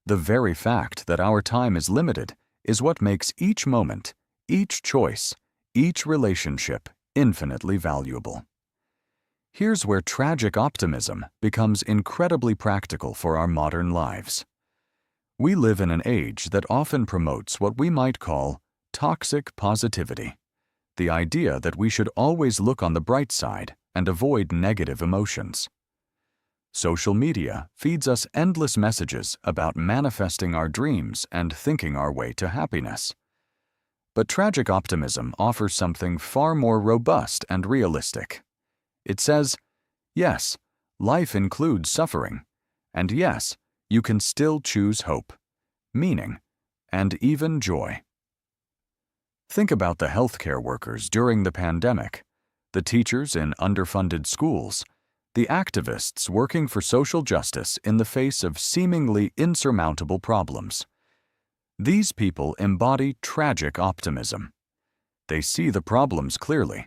The very fact that our time is limited is what makes each moment, each choice, each relationship infinitely valuable. Here's where tragic optimism becomes incredibly practical for our modern lives. We live in an age that often promotes what we might call toxic positivity, the idea that we should always look on the bright side and avoid negative emotions. Social media feeds us endless messages about manifesting our dreams and thinking our way to happiness. But tragic optimism offers something far more robust and realistic. It says, yes, life includes suffering, and yes, you can still choose hope, meaning, and even joy. Think about the healthcare workers during the pandemic, the teachers in underfunded schools, the activists working for social justice in the face of seemingly insurmountable problems. These people embody tragic optimism. They see the problems clearly.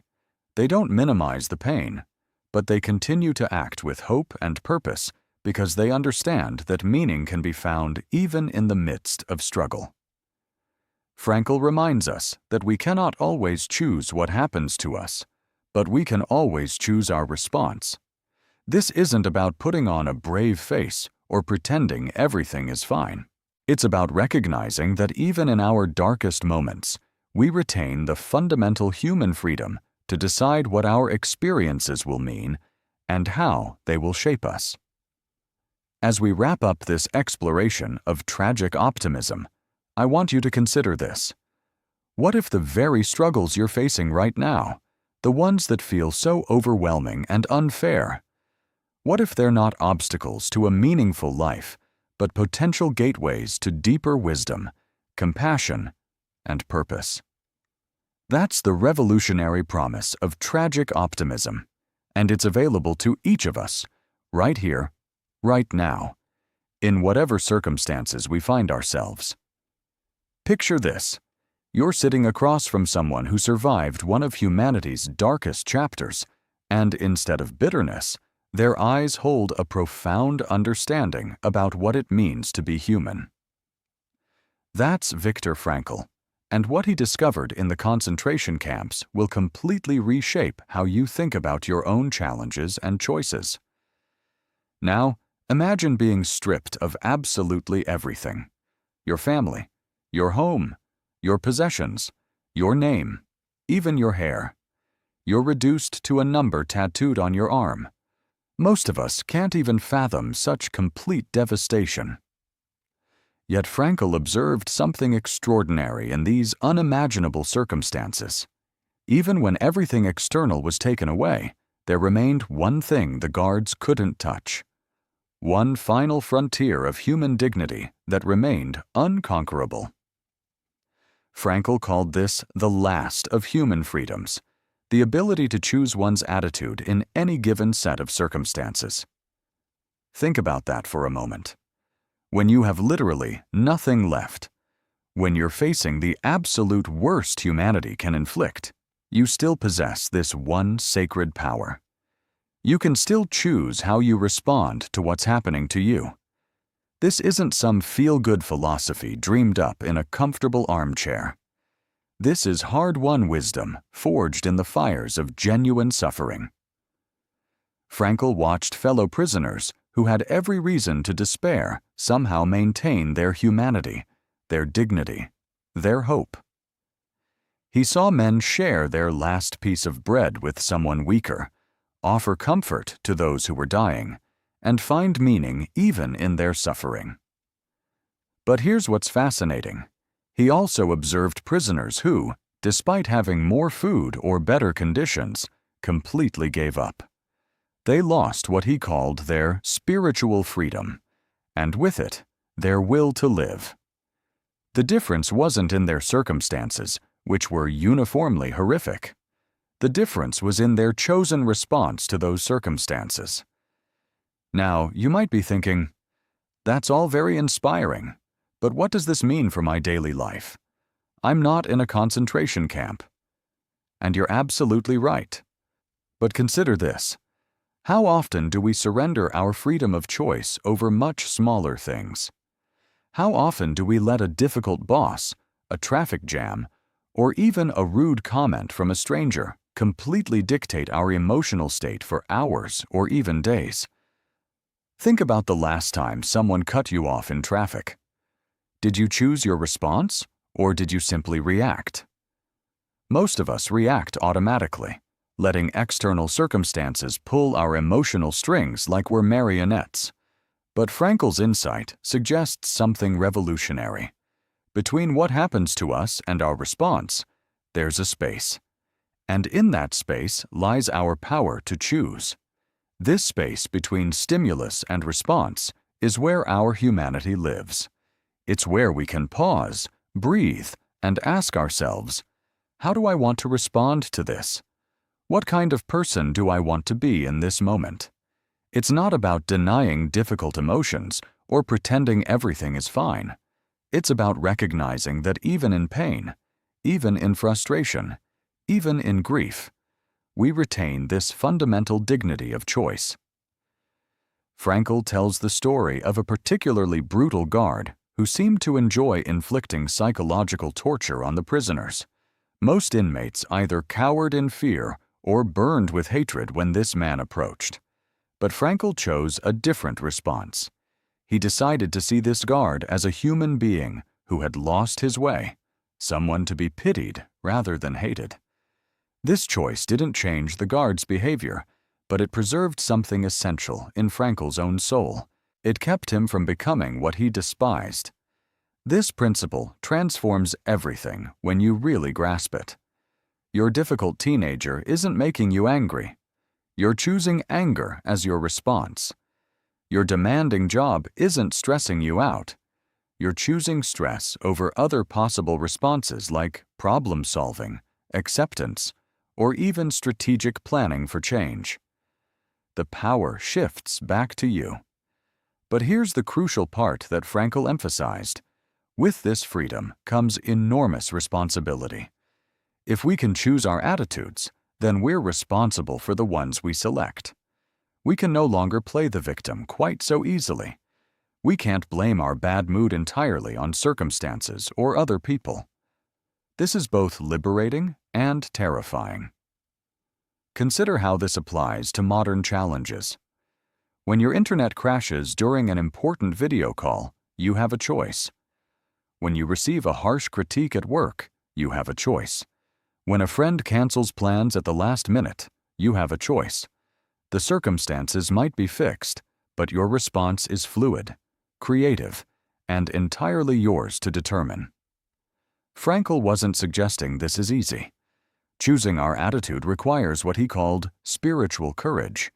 They don't minimize the pain, but they continue to act with hope and purpose because they understand that meaning can be found even in the midst of struggle. Frankl reminds us that we cannot always choose what happens to us, but we can always choose our response. This isn't about putting on a brave face or pretending everything is fine. It's about recognizing that even in our darkest moments, we retain the fundamental human freedom to decide what our experiences will mean and how they will shape us. As we wrap up this exploration of tragic optimism, I want you to consider this. What if the very struggles you're facing right now, the ones that feel so overwhelming and unfair, what if they're not obstacles to a meaningful life, but potential gateways to deeper wisdom, compassion, and purpose? That's the revolutionary promise of tragic optimism, and it's available to each of us, right here, right now, in whatever circumstances we find ourselves. Picture this. You're sitting across from someone who survived one of humanity's darkest chapters, and instead of bitterness, their eyes hold a profound understanding about what it means to be human. That's Viktor Frankl, and what he discovered in the concentration camps will completely reshape how you think about your own challenges and choices. Now, imagine being stripped of absolutely everything: your family, your home, your possessions, your name, even your hair. You're reduced to a number tattooed on your arm. Most of us can't even fathom such complete devastation. Yet Frankl observed something extraordinary in these unimaginable circumstances. Even when everything external was taken away, there remained one thing the guards couldn't touch. One final frontier of human dignity that remained unconquerable. Frankl called this the last of human freedoms, the ability to choose one's attitude in any given set of circumstances. Think about that for a moment. When you have literally nothing left, when you're facing the absolute worst humanity can inflict, you still possess this one sacred power. You can still choose how you respond to what's happening to you. This isn't some feel-good philosophy dreamed up in a comfortable armchair. This is hard-won wisdom forged in the fires of genuine suffering. Frankl watched fellow prisoners who had every reason to despair somehow maintain their humanity, their dignity, their hope. He saw men share their last piece of bread with someone weaker, offer comfort to those who were dying, and find meaning even in their suffering. But here's what's fascinating. He also observed prisoners who, despite having more food or better conditions, completely gave up. They lost what he called their spiritual freedom, and with it, their will to live. The difference wasn't in their circumstances, which were uniformly horrific. The difference was in their chosen response to those circumstances. Now, you might be thinking, that's all very inspiring, but what does this mean for my daily life? I'm not in a concentration camp. And you're absolutely right. But consider this. How often do we surrender our freedom of choice over much smaller things? How often do we let a difficult boss, a traffic jam, or even a rude comment from a stranger completely dictate our emotional state for hours or even days? Think about the last time someone cut you off in traffic. Did you choose your response, or did you simply react? Most of us react automatically, letting external circumstances pull our emotional strings like we're marionettes. But Frankl's insight suggests something revolutionary. Between what happens to us and our response, there's a space. And in that space lies our power to choose. This space between stimulus and response is where our humanity lives. It's where we can pause, breathe, and ask ourselves, how do I want to respond to this? What kind of person do I want to be in this moment? It's not about denying difficult emotions or pretending everything is fine. It's about recognizing that even in pain, even in frustration, even in grief, we retain this fundamental dignity of choice. Frankl tells the story of a particularly brutal guard who seemed to enjoy inflicting psychological torture on the prisoners. Most inmates either cowered in fear or burned with hatred when this man approached. But Frankl chose a different response. He decided to see this guard as a human being who had lost his way, someone to be pitied rather than hated. This choice didn't change the guard's behavior, but it preserved something essential in Frankl's own soul. It kept him from becoming what he despised. This principle transforms everything when you really grasp it. Your difficult teenager isn't making you angry. You're choosing anger as your response. Your demanding job isn't stressing you out. You're choosing stress over other possible responses like problem solving, acceptance, or even strategic planning for change. The power shifts back to you. But here's the crucial part that Frankl emphasized. With this freedom comes enormous responsibility. If we can choose our attitudes, then we're responsible for the ones we select. We can no longer play the victim quite so easily. We can't blame our bad mood entirely on circumstances or other people. This is both liberating and terrifying. Consider how this applies to modern challenges. When your internet crashes during an important video call, you have a choice. When you receive a harsh critique at work, you have a choice. When a friend cancels plans at the last minute, you have a choice. The circumstances might be fixed, but your response is fluid, creative, and entirely yours to determine. Frankl wasn't suggesting this is easy. Choosing our attitude requires what he called spiritual courage.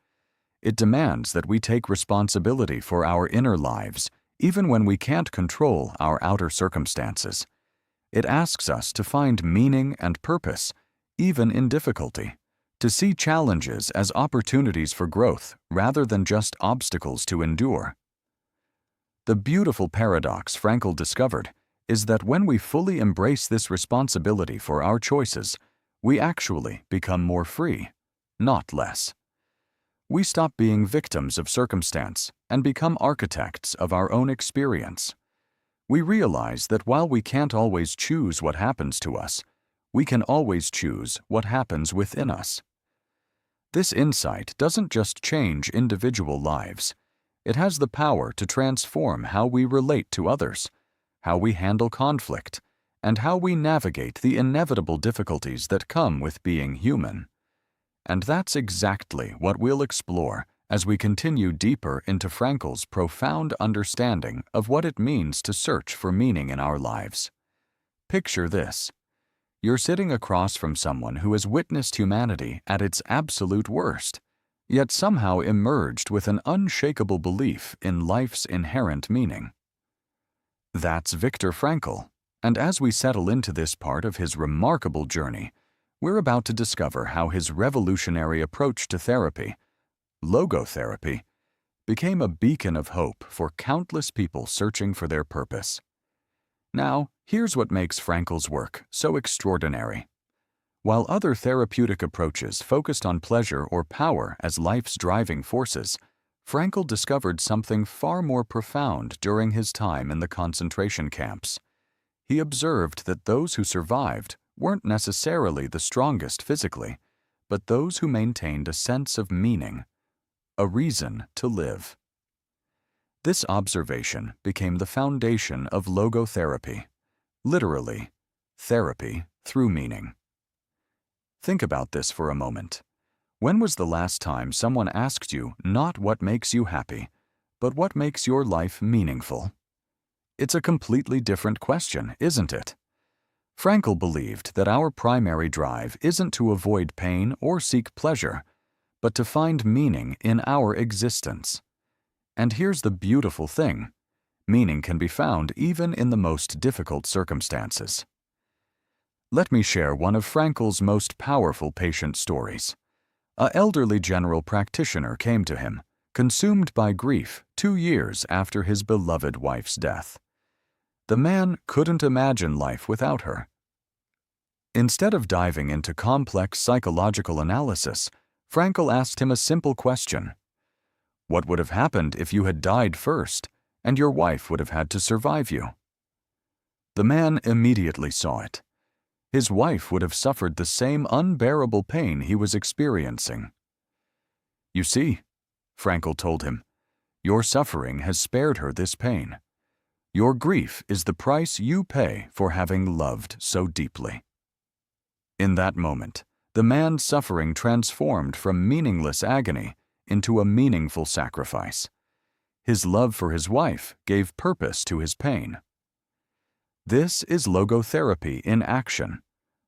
It demands that we take responsibility for our inner lives, even when we can't control our outer circumstances. It asks us to find meaning and purpose, even in difficulty, to see challenges as opportunities for growth rather than just obstacles to endure. The beautiful paradox Frankl discovered is that when we fully embrace this responsibility for our choices, we actually become more free, not less. We stop being victims of circumstance and become architects of our own experience. We realize that while we can't always choose what happens to us, we can always choose what happens within us. This insight doesn't just change individual lives. It has the power to transform how we relate to others, how we handle conflict, and how we navigate the inevitable difficulties that come with being human. And that's exactly what we'll explore as we continue deeper into Frankl's profound understanding of what it means to search for meaning in our lives. Picture this. You're sitting across from someone who has witnessed humanity at its absolute worst, yet somehow emerged with an unshakable belief in life's inherent meaning. That's Viktor Frankl, and as we settle into this part of his remarkable journey, we're about to discover how his revolutionary approach to therapy, Logotherapy, became a beacon of hope for countless people searching for their purpose. Now, here's what makes Frankl's work so extraordinary. While other therapeutic approaches focused on pleasure or power as life's driving forces, Frankl discovered something far more profound during his time in the concentration camps. He observed that those who survived weren't necessarily the strongest physically, but those who maintained a sense of meaning, a reason to live. This observation became the foundation of logotherapy, literally, therapy through meaning. Think about this for a moment. When was the last time someone asked you not what makes you happy, but what makes your life meaningful? It's a completely different question, isn't it? Frankl believed that our primary drive isn't to avoid pain or seek pleasure, but to find meaning in our existence. And here's the beautiful thing: meaning can be found even in the most difficult circumstances. Let me share one of Frankl's most powerful patient stories. An elderly general practitioner came to him, consumed by grief 2 years after his beloved wife's death. The man couldn't imagine life without her. Instead of diving into complex psychological analysis, Frankl asked him a simple question. What would have happened if you had died first, and your wife would have had to survive you? The man immediately saw it. His wife would have suffered the same unbearable pain he was experiencing. You see, Frankl told him, your suffering has spared her this pain. Your grief is the price you pay for having loved so deeply. In that moment, the man's suffering transformed from meaningless agony into a meaningful sacrifice. His love for his wife gave purpose to his pain. This is logotherapy in action,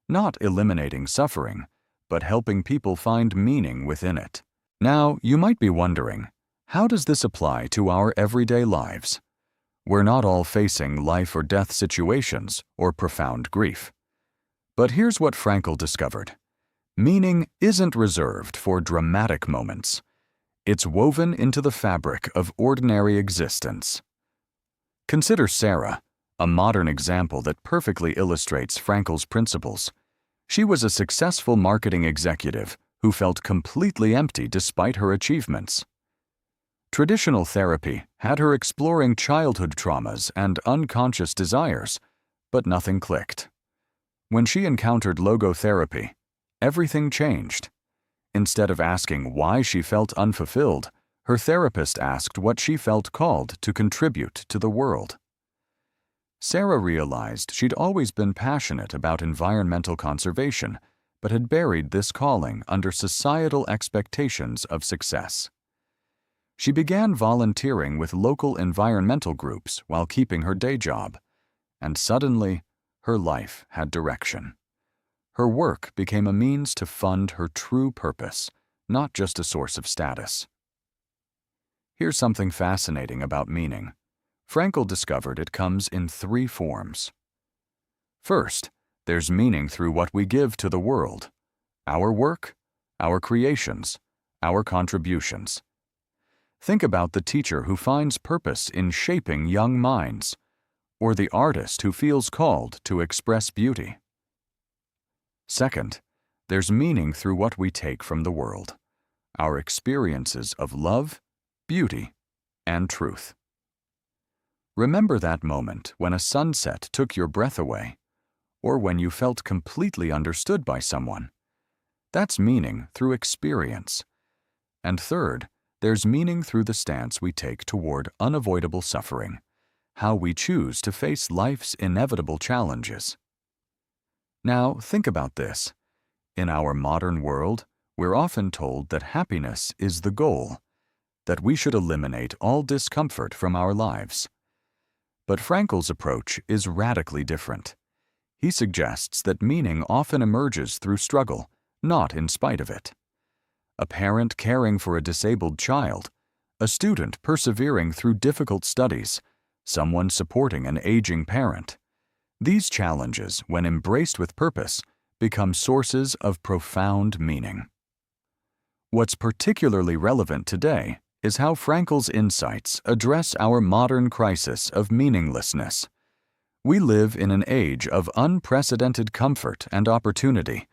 not eliminating suffering, but helping people find meaning within it. Now, you might be wondering, how does this apply to our everyday lives? We're not all facing life or death situations or profound grief. But here's what Frankl discovered. Meaning isn't reserved for dramatic moments. It's woven into the fabric of ordinary existence. Consider Sarah, a modern example that perfectly illustrates Frankl's principles. She was a successful marketing executive who felt completely empty despite her achievements. Traditional therapy had her exploring childhood traumas and unconscious desires, but nothing clicked. When she encountered logotherapy, everything changed. Instead of asking why she felt unfulfilled, her therapist asked what she felt called to contribute to the world. Sarah realized she'd always been passionate about environmental conservation, but had buried this calling under societal expectations of success. She began volunteering with local environmental groups while keeping her day job, and suddenly, her life had direction. Her work became a means to fund her true purpose, not just a source of status. Here's something fascinating about meaning. Frankl discovered it comes in 3 forms. First, there's meaning through what we give to the world: our work, our creations, our contributions. Think about the teacher who finds purpose in shaping young minds, or the artist who feels called to express beauty. Second, there's meaning through what we take from the world: our experiences of love, beauty, and truth. Remember that moment when a sunset took your breath away, or when you felt completely understood by someone. That's meaning through experience. And third, there's meaning through the stance we take toward unavoidable suffering, how we choose to face life's inevitable challenges. Now, think about this. In our modern world, we're often told that happiness is the goal, that we should eliminate all discomfort from our lives. But Frankl's approach is radically different. He suggests that meaning often emerges through struggle, not in spite of it. A parent caring for a disabled child, a student persevering through difficult studies, someone supporting an aging parent. These challenges, when embraced with purpose, become sources of profound meaning. What's particularly relevant today is how Frankl's insights address our modern crisis of meaninglessness. We live in an age of unprecedented comfort and opportunity,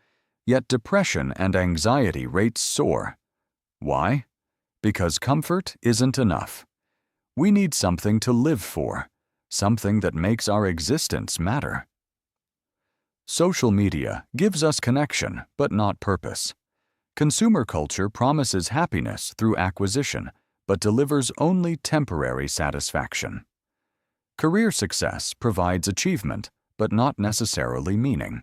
yet depression and anxiety rates soar. Why? Because comfort isn't enough. We need something to live for, something that makes our existence matter. Social media gives us connection, but not purpose. Consumer culture promises happiness through acquisition, but delivers only temporary satisfaction. Career success provides achievement, but not necessarily meaning.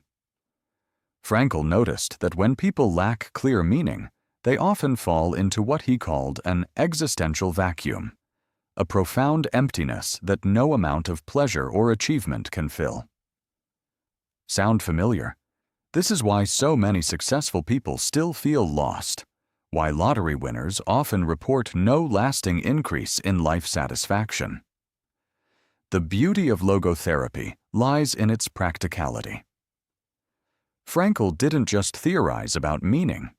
Frankl noticed that when people lack clear meaning, they often fall into what he called an existential vacuum, a profound emptiness that no amount of pleasure or achievement can fill. Sound familiar? This is why so many successful people still feel lost, why lottery winners often report no lasting increase in life satisfaction. The beauty of logotherapy lies in its practicality. Frankl didn't just theorize about meaning.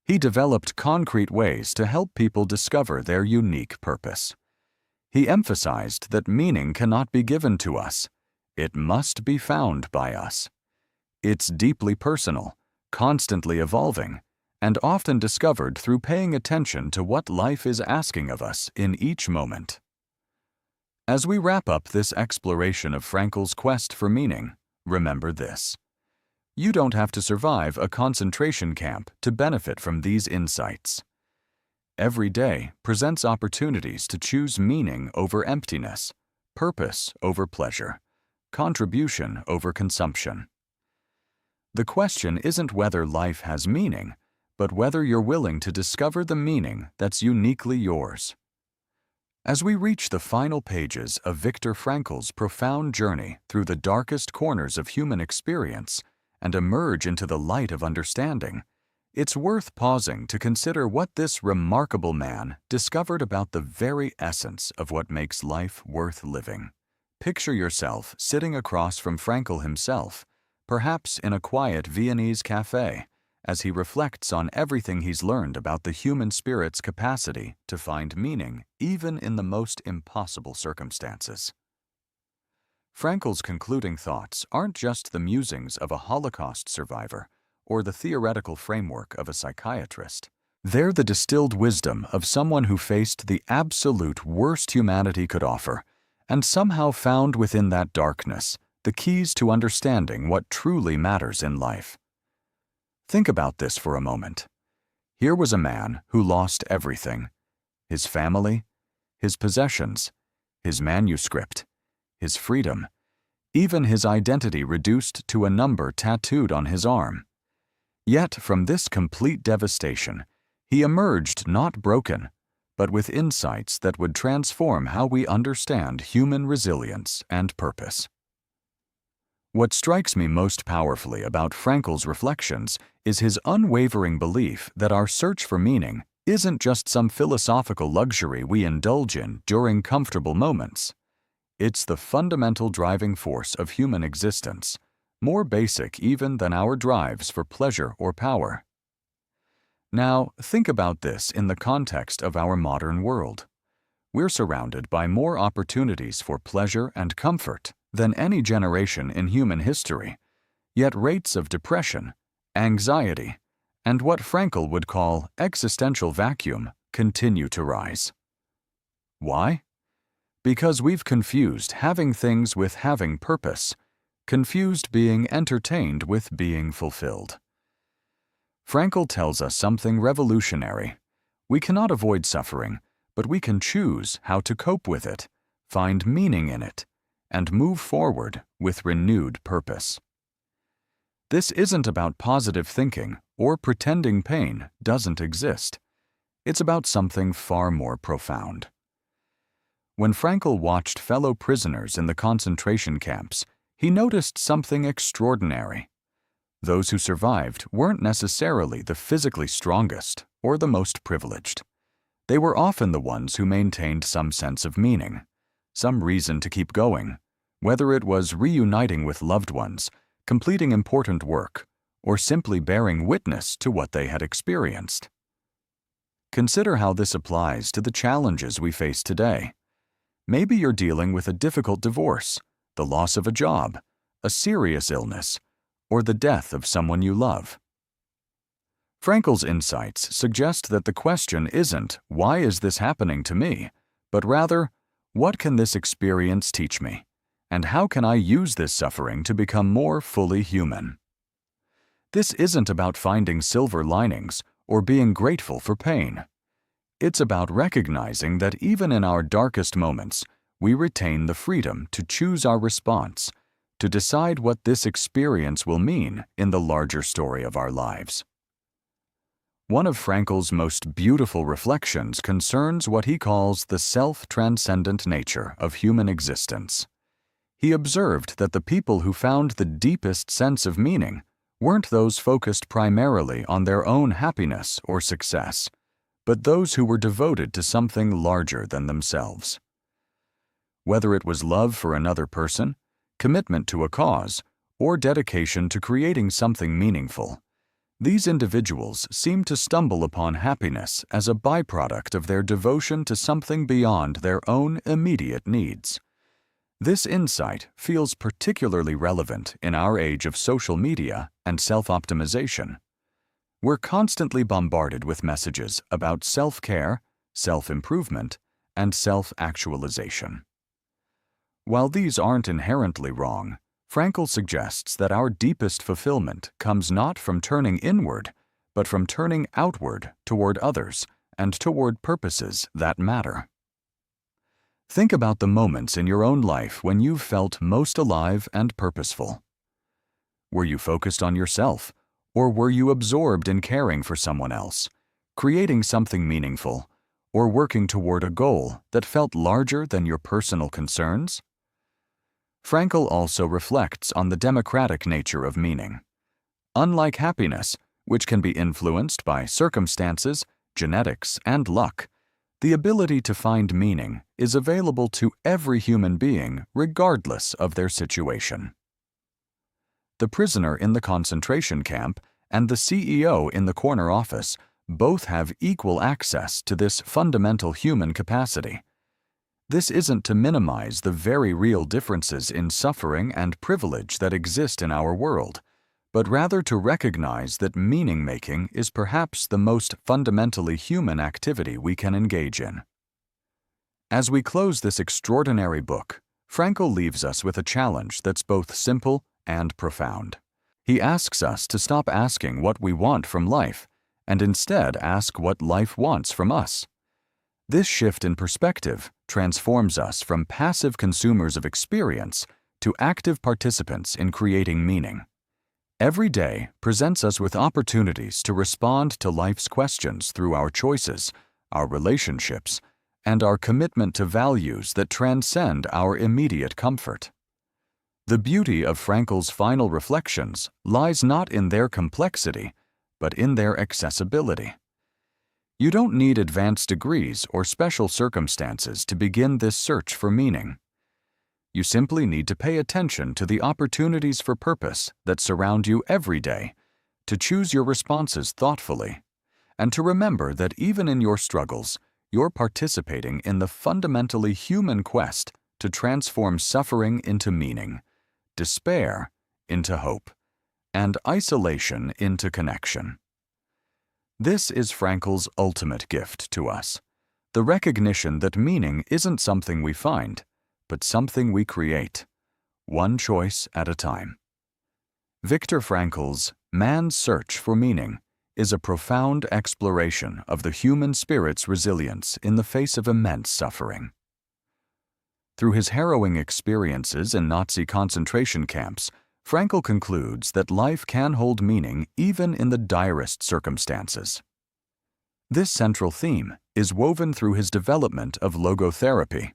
He developed concrete ways to help people discover their unique purpose. He emphasized that meaning cannot be given to us. It must be found by us. It's deeply personal, constantly evolving, and often discovered through paying attention to what life is asking of us in each moment. As we wrap up this exploration of Frankl's quest for meaning, remember this. You don't have to survive a concentration camp to benefit from these insights. Every day presents opportunities to choose meaning over emptiness, purpose over pleasure, contribution over consumption. The question isn't whether life has meaning, but whether you're willing to discover the meaning that's uniquely yours. As we reach the final pages of Viktor Frankl's profound journey through the darkest corners of human experience and emerge into the light of understanding, it's worth pausing to consider what this remarkable man discovered about the very essence of what makes life worth living. Picture yourself sitting across from Frankl himself, perhaps in a quiet Viennese cafe, as he reflects on everything he's learned about the human spirit's capacity to find meaning even in the most impossible circumstances. Frankl's concluding thoughts aren't just the musings of a Holocaust survivor or the theoretical framework of a psychiatrist. They're the distilled wisdom of someone who faced the absolute worst humanity could offer and somehow found within that darkness the keys to understanding what truly matters in life. Think about this for a moment. Here was a man who lost everything: his family, his possessions, his manuscript, his freedom, even his identity reduced to a number tattooed on his arm. Yet from this complete devastation, he emerged not broken, but with insights that would transform how we understand human resilience and purpose. What strikes me most powerfully about Frankl's reflections is his unwavering belief that our search for meaning isn't just some philosophical luxury we indulge in during comfortable moments. It's the fundamental driving force of human existence, more basic even than our drives for pleasure or power. Now, think about this in the context of our modern world. We're surrounded by more opportunities for pleasure and comfort than any generation in human history, yet rates of depression, anxiety, and what Frankl would call existential vacuum continue to rise. Why? Because we've confused having things with having purpose, confused being entertained with being fulfilled. Frankl tells us something revolutionary. We cannot avoid suffering, but we can choose how to cope with it, find meaning in it, and move forward with renewed purpose. This isn't about positive thinking or pretending pain doesn't exist. It's about something far more profound. When Frankl watched fellow prisoners in the concentration camps, he noticed something extraordinary. Those who survived weren't necessarily the physically strongest or the most privileged. They were often the ones who maintained some sense of meaning, some reason to keep going, whether it was reuniting with loved ones, completing important work, or simply bearing witness to what they had experienced. Consider how this applies to the challenges we face today. Maybe you're dealing with a difficult divorce, the loss of a job, a serious illness, or the death of someone you love. Frankl's insights suggest that the question isn't, "Why is this happening to me?" but rather, "What can this experience teach me? And how can I use this suffering to become more fully human?" This isn't about finding silver linings or being grateful for pain. It's about recognizing that even in our darkest moments, we retain the freedom to choose our response, to decide what this experience will mean in the larger story of our lives. One of Frankl's most beautiful reflections concerns what he calls the self-transcendent nature of human existence. He observed that the people who found the deepest sense of meaning weren't those focused primarily on their own happiness or success, but those who were devoted to something larger than themselves. Whether it was love for another person, commitment to a cause, or dedication to creating something meaningful, these individuals seem to stumble upon happiness as a byproduct of their devotion to something beyond their own immediate needs. This insight feels particularly relevant in our age of social media and self-optimization. We're constantly bombarded with messages about self-care, self-improvement, and self-actualization. While these aren't inherently wrong, Frankl suggests that our deepest fulfillment comes not from turning inward, but from turning outward toward others and toward purposes that matter. Think about the moments in your own life when you've felt most alive and purposeful. Were you focused on yourself, or were you absorbed in caring for someone else, creating something meaningful, or working toward a goal that felt larger than your personal concerns? Frankl also reflects on the democratic nature of meaning. Unlike happiness, which can be influenced by circumstances, genetics, and luck, the ability to find meaning is available to every human being regardless of their situation. The prisoner in the concentration camp and the CEO in the corner office both have equal access to this fundamental human capacity. This isn't to minimize the very real differences in suffering and privilege that exist in our world, but rather to recognize that meaning-making is perhaps the most fundamentally human activity we can engage in. As we close this extraordinary book, Frankl leaves us with a challenge that's both simple and profound. He asks us to stop asking what we want from life and instead ask what life wants from us. This shift in perspective transforms us from passive consumers of experience to active participants in creating meaning. Every day presents us with opportunities to respond to life's questions through our choices, our relationships, and our commitment to values that transcend our immediate comfort. The beauty of Frankl's final reflections lies not in their complexity, but in their accessibility. You don't need advanced degrees or special circumstances to begin this search for meaning. You simply need to pay attention to the opportunities for purpose that surround you every day, to choose your responses thoughtfully, and to remember that even in your struggles, you're participating in the fundamentally human quest to transform suffering into meaning, despair into hope, and isolation into connection. This is Frankl's ultimate gift to us, the recognition that meaning isn't something we find, but something we create, one choice at a time. Viktor Frankl's Man's Search for Meaning is a profound exploration of the human spirit's resilience in the face of immense suffering. Through his harrowing experiences in Nazi concentration camps, Frankl concludes that life can hold meaning even in the direst circumstances. This central theme is woven through his development of logotherapy,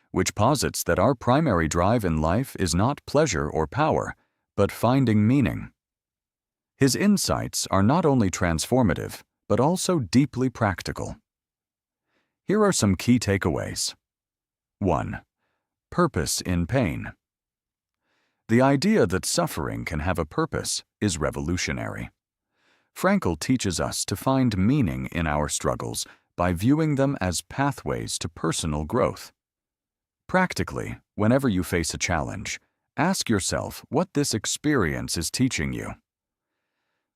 which posits that our primary drive in life is not pleasure or power, but finding meaning. His insights are not only transformative, but also deeply practical. Here are some key takeaways. 1. Purpose in pain. The idea that suffering can have a purpose is revolutionary. Frankl teaches us to find meaning in our struggles by viewing them as pathways to personal growth. Practically, whenever you face a challenge, ask yourself what this experience is teaching you.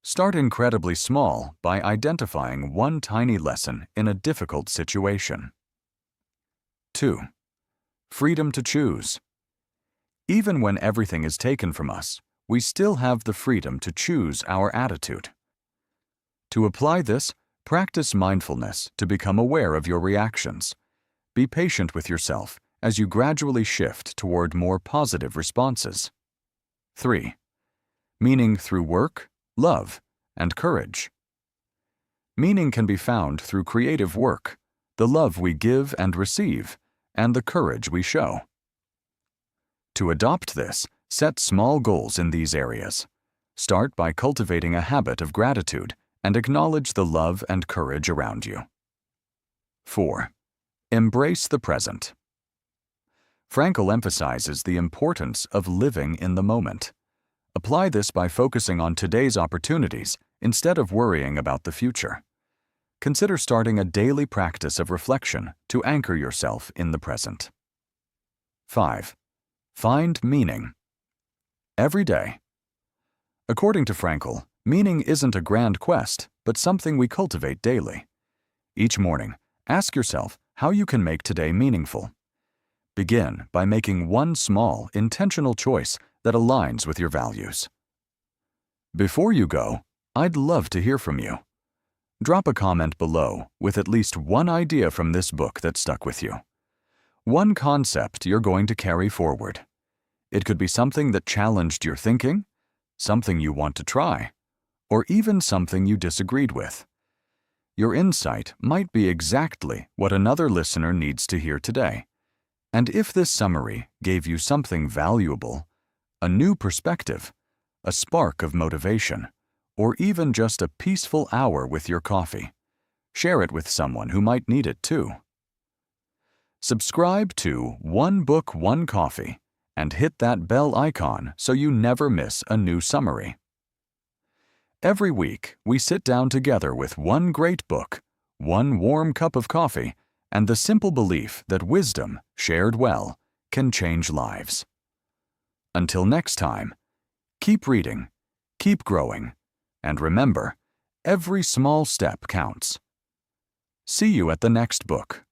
Start incredibly small by identifying one tiny lesson in a difficult situation. 2. Freedom to choose. Even when everything is taken from us, we still have the freedom to choose our attitude. To apply this, Practice mindfulness to become aware of your reactions. Be patient with yourself as you gradually shift toward more positive responses. 3. Meaning through work, love, and courage. Meaning can be found through creative work, the love we give and receive, and the courage we show. To adopt this, set small goals in these areas. Start by cultivating a habit of gratitude and acknowledge the love and courage around you. 4. Embrace the present. Frankl emphasizes the importance of living in the moment. Apply this by focusing on today's opportunities instead of worrying about the future. Consider starting a daily practice of reflection to anchor yourself in the present. 5. Find meaning. Every day. According to Frankl, meaning isn't a grand quest, but something we cultivate daily. Each morning, ask yourself how you can make today meaningful. Begin by making one small, intentional choice that aligns with your values. Before you go, I'd love to hear from you. Drop a comment below with at least one idea from this book that stuck with you. One concept you're going to carry forward. It could be something that challenged your thinking, something you want to try, or even something you disagreed with. Your insight might be exactly what another listener needs to hear today. And if this summary gave you something valuable, a new perspective, a spark of motivation, or even just a peaceful hour with your coffee, share it with someone who might need it too. Subscribe to One Book, One Coffee and hit that bell icon so you never miss a new summary. Every week, we sit down together with one great book, one warm cup of coffee, and the simple belief that wisdom, shared well, can change lives. Until next time, keep reading, keep growing, and remember, every small step counts. See you at the next book.